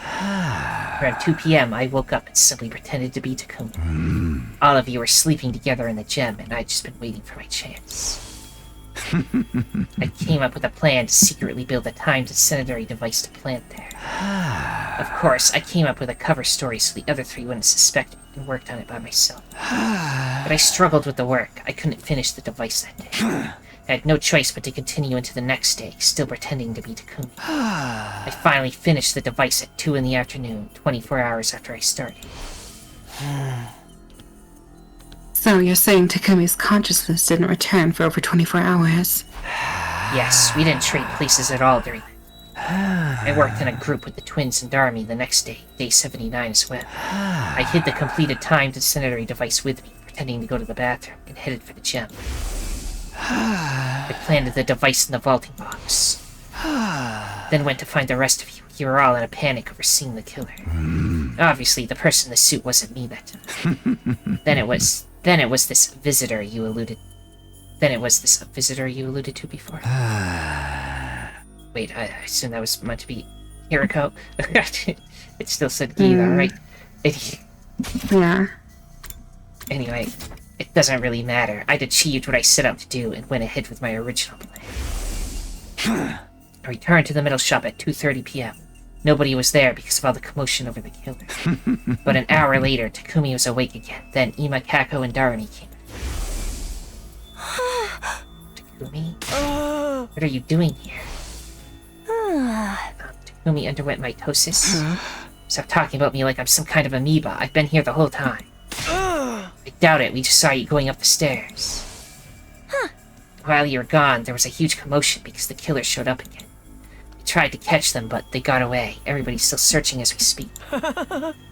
Around 2 p.m., I woke up and simply pretended to be Takumi. All of you were sleeping together in the gym, and I'd just been waiting for my chance. I came up with a plan to secretly build a timed incendiary device to plant there. Of course, I came up with a cover story so the other three wouldn't suspect me and worked on it by myself. But I struggled with the work. I couldn't finish the device that day. I had no choice but to continue into the next day, still pretending to be Takumi. I finally finished the device at 2 in the afternoon, 24 hours after I started. So you're saying Takumi's consciousness didn't return for over 24 hours? Yes, we didn't trade places at all during that. I worked in a group with the twins and Darmy the next day, day 79 as well. I hid the completed timed incendiary device with me, pretending to go to the bathroom, and headed for the gym. I planted the device in the vaulting box. Then went to find the rest of you. You were all in a panic over seeing the killer. Obviously, the person in the suit wasn't me that time. Then it was this visitor you alluded to before. Wait, I assume that was meant to be Hiriko. It still said Gila, right? Yeah. Anyway, it doesn't really matter. I'd achieved what I set out to do and went ahead with my original plan. I returned to the middle shop at 2:30 p.m. Nobody was there because of all the commotion over the killer. But an hour later, Takumi was awake again. Then Ima, Kako, and Darumi came in. Takumi? What are you doing here? Takumi underwent mitosis? Stop talking about me like I'm some kind of amoeba. I've been here the whole time. I doubt it. We just saw you going up the stairs. While you were gone, there was a huge commotion because the killer showed up again. We tried to catch them, but they got away. Everybody's still searching as we speak.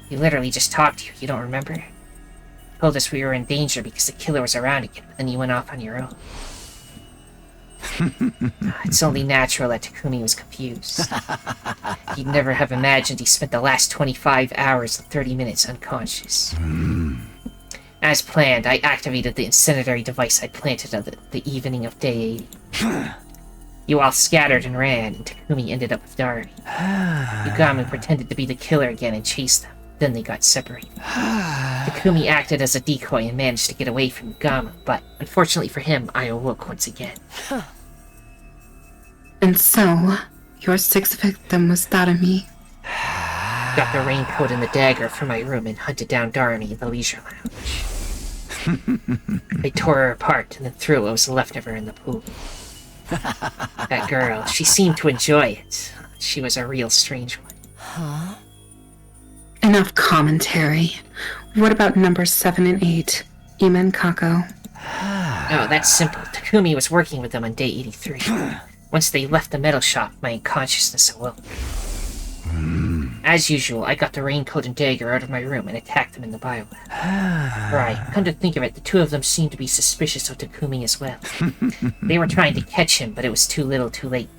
We literally just talked to you. You don't remember? Told us we were in danger because the killer was around again, but then you went off on your own. It's only natural that Takumi was confused. He'd never have imagined he spent the last 25 hours and 30 minutes unconscious. As planned, I activated the incendiary device I planted on the evening of day 80. You all scattered and ran, and Takumi ended up with Darumi. Yugamu pretended to be the killer again and chased them. Then they got separated. Takumi acted as a decoy and managed to get away from Yugamu, but unfortunately for him, I awoke once again. And so, your sixth victim was Darumi. Got the raincoat and the dagger from my room and hunted down Darumi in the leisure lounge. I tore her apart and then threw what was left of her in the pool. That girl, she seemed to enjoy it. She was a real strange one. Enough commentary. What about numbers 7 and 8? Ima and Kako? Oh, that's simple. Takumi was working with them on day 83. Once they left the metal shop, my unconsciousness awoke. As usual, I got the raincoat and dagger out of my room and attacked them in the biolab. Right, come to think of it, the two of them seemed to be suspicious of Takumi as well. They were trying to catch him, but it was too little too late.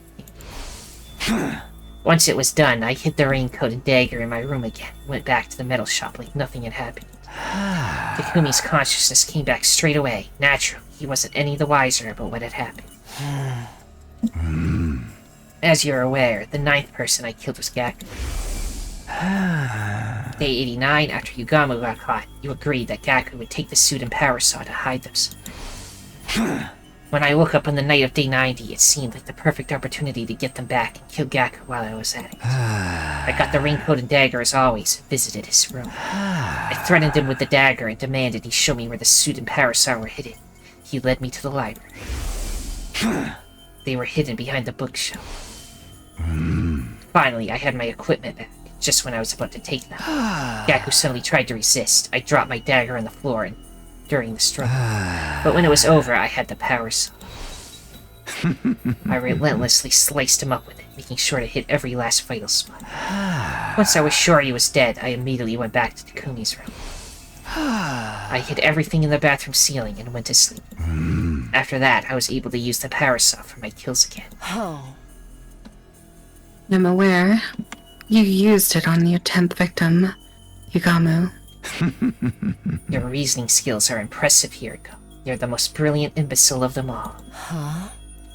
Once it was done, I hid the raincoat and dagger in my room again and went back to the metal shop like nothing had happened. Takumi's consciousness came back straight away. Naturally, he wasn't any the wiser about what had happened. As you're aware, the 9th person I killed was Gaku. Day 89, after Yugamu got caught, you agreed that Gaku would take the suit and power saw to hide themselves. When I woke up on the night of day 90, it seemed like the perfect opportunity to get them back and kill Gaku while I was at it. I got the raincoat and dagger as always and visited his room. I threatened him with the dagger and demanded he show me where the suit and power saw were hidden. He led me to the library. They were hidden behind the bookshelf. Finally, I had my equipment back, just when I was about to take them. Gaku suddenly tried to resist. I dropped my dagger on the floor during the struggle. But when it was over, I had the power saw. I relentlessly sliced him up with it, making sure to hit every last vital spot. Once I was sure he was dead, I immediately went back to Takumi's room. I hid everything in the bathroom ceiling and went to sleep. After that, I was able to use the power saw for my kills again. I'm aware. You used it on your 10th victim, Yugamu. Your reasoning skills are impressive, Hiriko. You're the most brilliant imbecile of them all.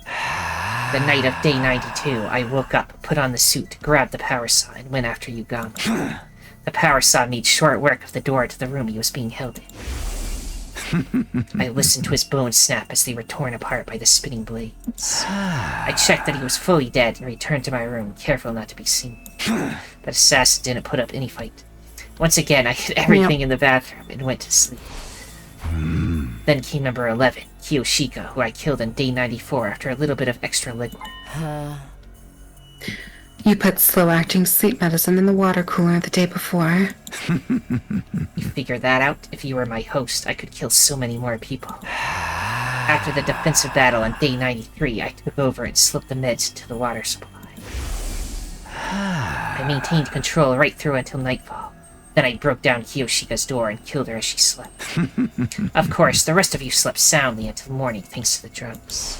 The night of day 92, I woke up, put on the suit, grabbed the power saw, and went after Yugamu. The power saw made short work of the door to the room he was being held in. I listened to his bones snap as they were torn apart by the spinning blades. I checked that he was fully dead and returned to my room, careful not to be seen. That assassin didn't put up any fight. Once again, I hid everything in the bathroom and went to sleep. Then came number 11, Kiyoshika, who I killed on day 94 after a little bit of extra legwork. You put slow-acting sleep medicine in the water cooler the day before. You figured that out? If you were my host, I could kill so many more people. After the defensive battle on day 93, I took over and slipped the meds into the water supply. I maintained control right through until nightfall. Then I broke down Kiyoshika's door and killed her as she slept. Of course, the rest of you slept soundly until morning thanks to the drugs.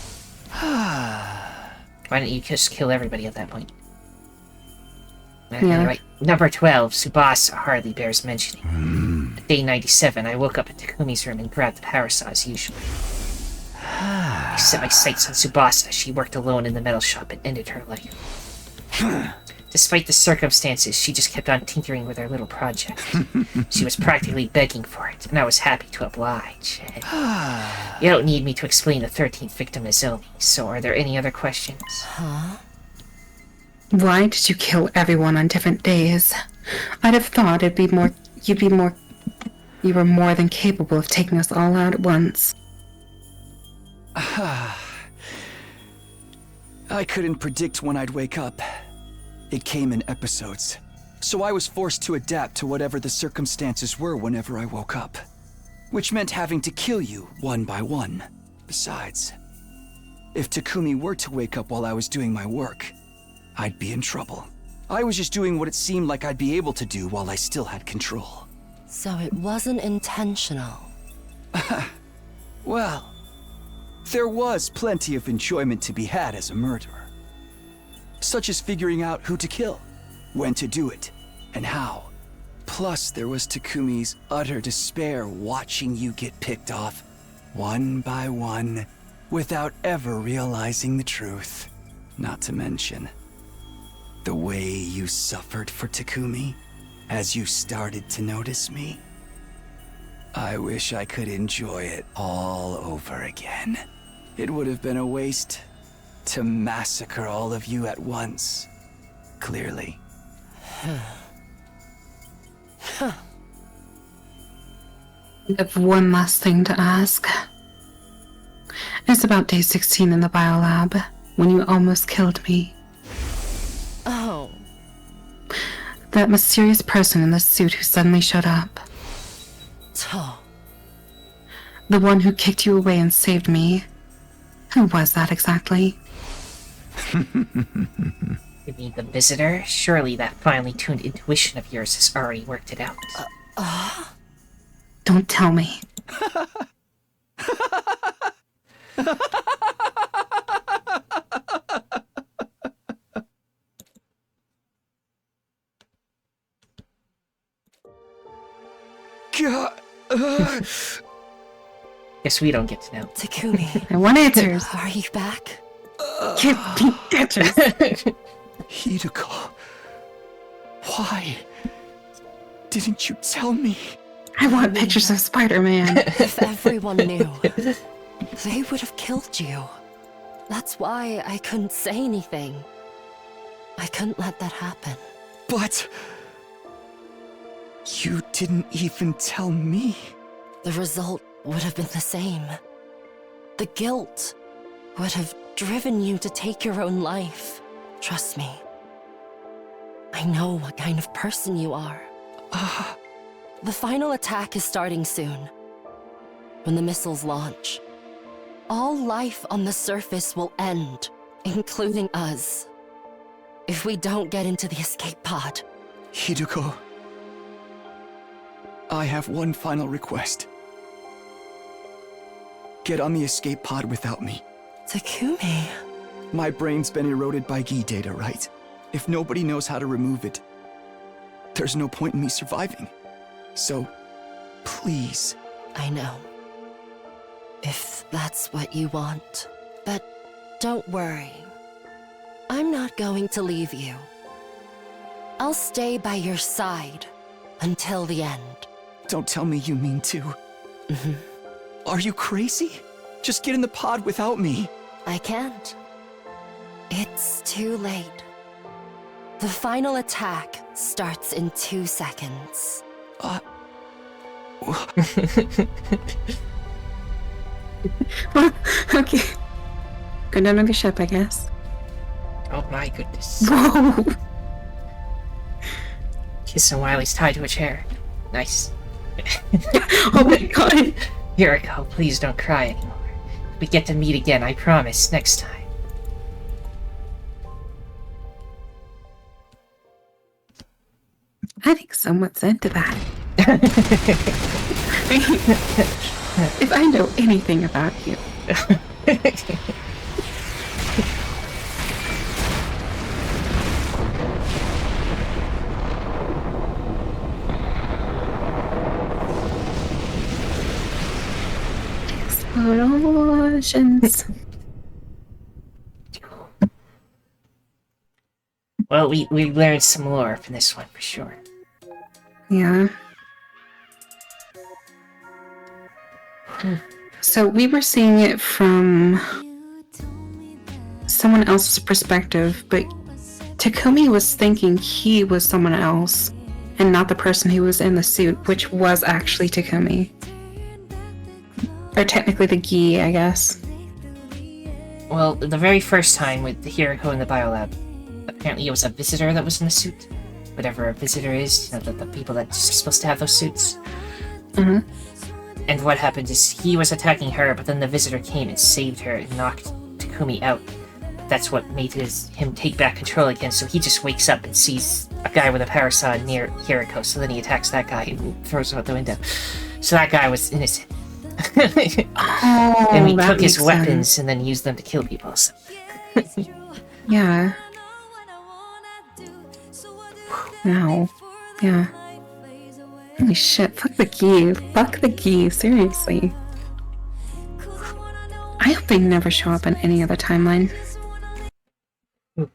Why didn't you just kill everybody at that point? Anyway, number 12, Tsubasa, hardly bears mentioning. At day 97, I woke up in Takumi's room and grabbed the power saw as usual. I set my sights on Tsubasa as she worked alone in the metal shop and ended her life. Despite the circumstances, she just kept on tinkering with her little project. She was practically begging for it, and I was happy to oblige. You don't need me to explain the 13th victim is Omi, so are there any other questions? Why did you kill everyone on different days? I'd have thought you were more than capable of taking us all out at once. I couldn't predict when I'd wake up. It came in episodes, so I was forced to adapt to whatever the circumstances were whenever I woke up. Which meant having to kill you one by one. Besides, if Takumi were to wake up while I was doing my work, I'd be in trouble. I was just doing what it seemed like I'd be able to do while I still had control. So it wasn't intentional. Well, there was plenty of enjoyment to be had as a murderer. Such as figuring out who to kill, when to do it, and how. Plus, there was Takumi's utter despair watching you get picked off, one by one, without ever realizing the truth. Not to mention, the way you suffered for Takumi, as you started to notice me. I wish I could enjoy it all over again. It would have been a waste to massacre all of you at once, clearly. I have one last thing to ask. It's about day 16 in the biolab, when you almost killed me. Oh. That mysterious person in the suit who suddenly showed up. The one who kicked you away and saved me. Who was that exactly? You mean the visitor? Surely that finely tuned intuition of yours has already worked it out. Don't tell me. Guess we don't get to know. Takumi. I want answers. Are you back? Give me answers. Hideko, why didn't you tell me? I want pictures of Spider-Man. If everyone knew, they would have killed you. That's why I couldn't say anything. I couldn't let that happen. But you didn't even tell me. The result would have been the same. The guilt would have driven you to take your own life. Trust me. I know what kind of person you are. The final attack is starting soon. When the missiles launch, all life on the surface will end, including us. If we don't get into the escape pod. Hideko, I have one final request. Get on the escape pod without me. Takumi. My brain's been eroded by Gi data, right? If nobody knows how to remove it, there's no point in me surviving. So, please. I know. If that's what you want. But don't worry. I'm not going to leave you. I'll stay by your side Until the end. Don't tell me you mean to. Mm-hmm. Are you crazy? Just get in the pod without me. I can't. It's too late. The final attack starts in 2 seconds. Well, okay. Go down on the ship, I guess. Oh my goodness. Whoa! Kiss him while he's tied to a chair. Nice. Oh my god. Hiriko, please don't cry anymore. We get to meet again, I promise, next time. I think someone's into that. If I know anything about you. Explosions. Well, we learned some lore from this one for sure. Yeah. So we were seeing it from someone else's perspective, but Takumi was thinking he was someone else and not the person who was in the suit, which was actually Takumi. Or technically the Gi, I guess. Well, the very first time with the Hiriko in the biolab, apparently it was a visitor that was in the suit. Whatever a visitor is, you know, the people that's supposed to have those suits. Mm-hmm. And what happened is he was attacking her, but then the visitor came and saved her and knocked Takumi out. That's what made him take back control again, so he just wakes up and sees a guy with a power saw near Hiriko, so then he attacks that guy and throws him out the window. So that guy was innocent. And we took his weapons and then used them to kill people. So. Yeah. Wow. Yeah. Holy shit, fuck the Gi. Fuck the Gi, seriously. I hope they never show up in any other timeline. Number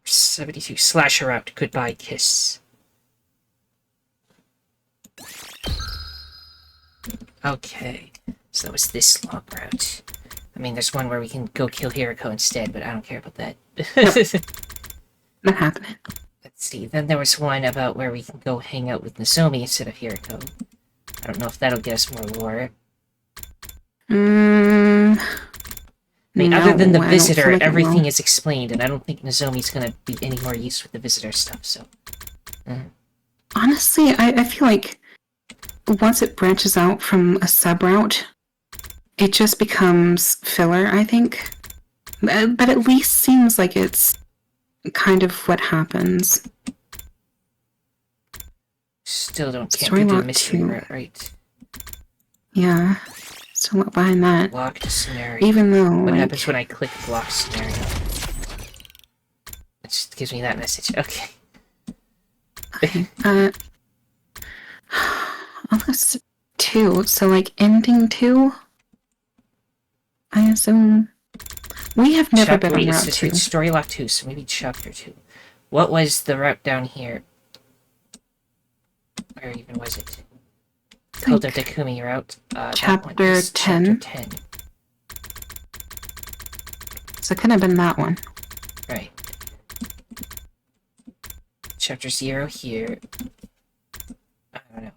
72, Slasher Out, Goodbye Kiss. Okay, so that was this long route. I mean, there's one where we can go kill Hiriko instead, but I don't care about that. Nope. Not happening. Let's see, then there was one about where we can go hang out with Nozomi instead of Hiriko. I don't know if that'll get us more lore. I mean, other than the visitor, everything is explained, and I don't think Nozomi's gonna be any more use with the visitor stuff, so... Honestly, I feel like once it branches out from a sub-route, it just becomes filler, I think. But at least seems like it's kind of what happens. Still don't can't do the mystery route, right? Yeah. Still not buying that. Blocked scenario. Even though, what like... happens when I click block scenario? It just gives me that message. Okay. Okay. Almost 2. So, like, ending 2? I assume... We have never been on Route 2. Story Lock 2, so maybe Chapter 2. What was the route down here? Where even was it? Cult of Takumi route. Chapter 10. Chapter 10. So it could have been that one. Right. Chapter 0 here. I don't know.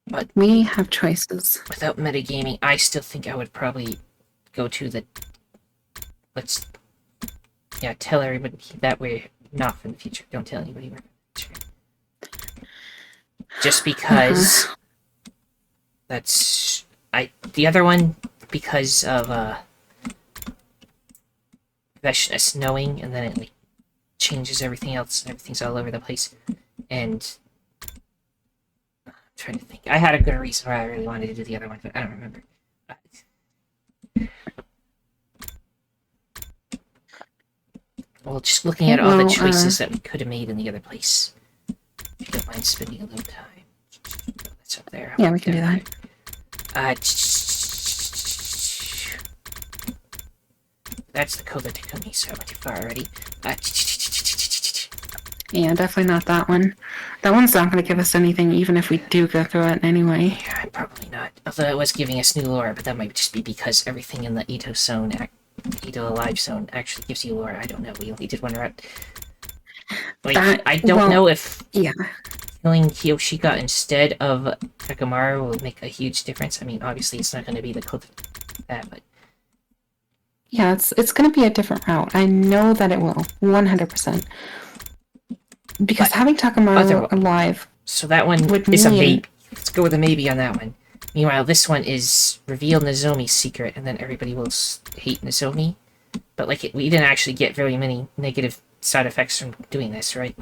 But we have choices. Without metagaming, I still think I would probably go to the... tell everybody that way, not from the future. Don't tell anybody we're from the future. Just because... That's... The other one, because of, us knowing, and then it, like, changes everything else, and everything's all over the place. And... I'm trying to think. I had a good reason why I really wanted to do the other one, but I don't remember. Well, just looking at all the choices that we could have made in the other place. If you don't mind spending a little time. That's up there. Yeah, we can do that. That's the code that took me, so I went too far already. Yeah, definitely not that one. That one's not going to give us anything, even if we do go through it anyway. Yeah, probably not. Although it was giving us new lore, but that might just be because everything in the Ito zone, Ito Alive zone, actually gives you lore. I don't know. We only did one route. Like, I don't know if killing Kiyoshika instead of Takamaru will make a huge difference. I mean, obviously it's not going to be the code that, but... Yeah, it's going to be a different route. I know that it will, 100%. Because having Takamaru alive... So that one is a maybe. Let's go with a maybe on that one. Meanwhile, this one is reveal Nozomi's secret, and then everybody will hate Nozomi. But, like, we didn't actually get very many negative side effects from doing this, right?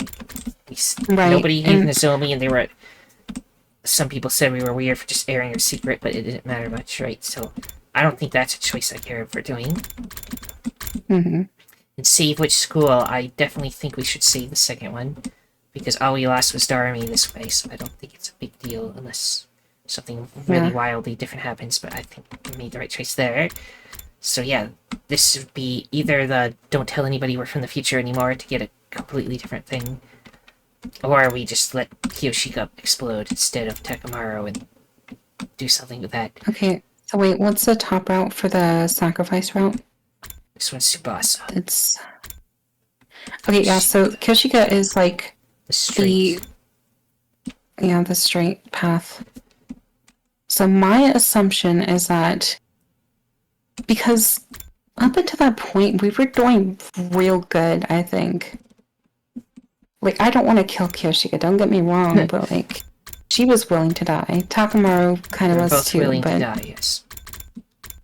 Nobody hated Nozomi, and they were... Some people said we were weird for just airing her secret, but it didn't matter much, right? So, I don't think that's a choice I care for doing. Mm-hmm. And save which school, I definitely think we should save the second one. Because all we lost was Darami this way, so I don't think it's a big deal unless something really wildly different happens, but I think we made the right choice there. So yeah, this would be either the don't tell anybody we're from the future anymore to get a completely different thing, or we just let Kiyoshika explode instead of Takamaru and do something with that. Okay, so wait, what's the top route for the sacrifice route? This one's Tsubasa. It's... Okay, yeah, so Kiyoshika is like the straight path. So my assumption is that because up until that point we were doing real good, I think. Like, I don't want to kill Kiyoshika, don't get me wrong, but like she was willing to die. Takamaru kind of was both too, willing but to die, yes.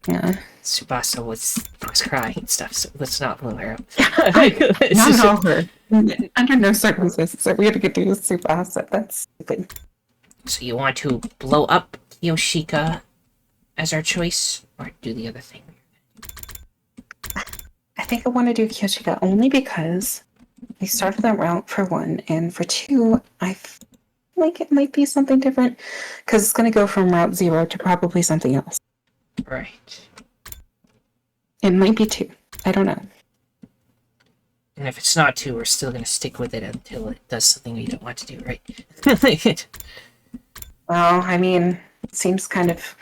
Yeah. Tsubasa was crying and stuff, so let's not blow her up. Not all her. Under no circumstances are we going to do Tsubasa. That's stupid. So you want to blow up Kiyoshika as our choice, or do the other thing? I think I want to do Kiyoshika only because we started that route for one, and for two, I feel like it might be something different, because it's going to go from Route 0 to probably something else. Right. It might be 2. I don't know. And if it's not 2, we're still going to stick with it until it does something we don't want to do, right? Well, I mean, it seems kind of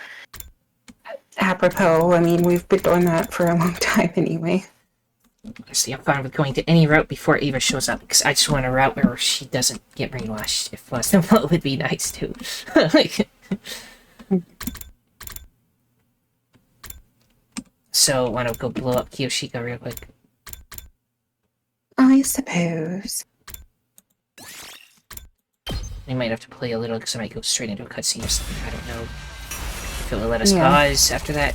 apropos. I mean, we've been doing that for a long time anyway. Honestly, I'm fine with going to any route before Ava shows up, because I just want a route where she doesn't get brainwashed. If less than what would be nice, too. So, want to go blow up Kiyoshika real quick? I suppose. We might have to play a little, because I might go straight into a cutscene or something. I don't know if it will let us pause after that.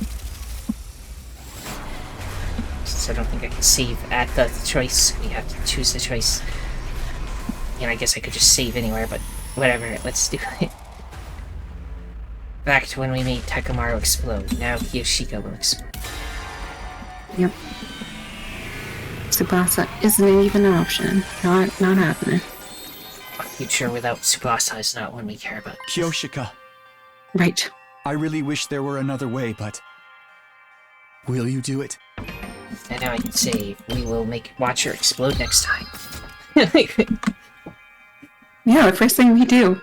Since I don't think I can save at the choice, we have to choose the choice. And I guess I could just save anywhere, but whatever, let's do it. Back to when we made Takamaru explode. Now Kiyoshika will explode. Yep. Tsubasa isn't even an option. Not happening. A future without Tsubasa is not one we care about. Kiyoshika. Right. I really wish there were another way, but... will you do it? And now I can save. We will watch her explode next time. Yeah, the first thing we do.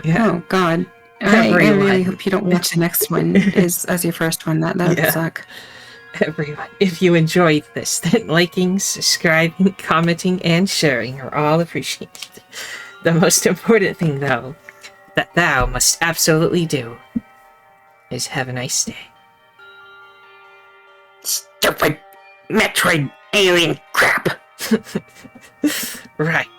Yeah. Oh, God. I really hope you don't watch the next one as your first one. That would suck. Everyone, if you enjoyed this, then liking, subscribing, commenting, and sharing are all appreciated. The most important thing, though, that thou must absolutely do is have a nice day. Stupid Metroid alien crap! Right.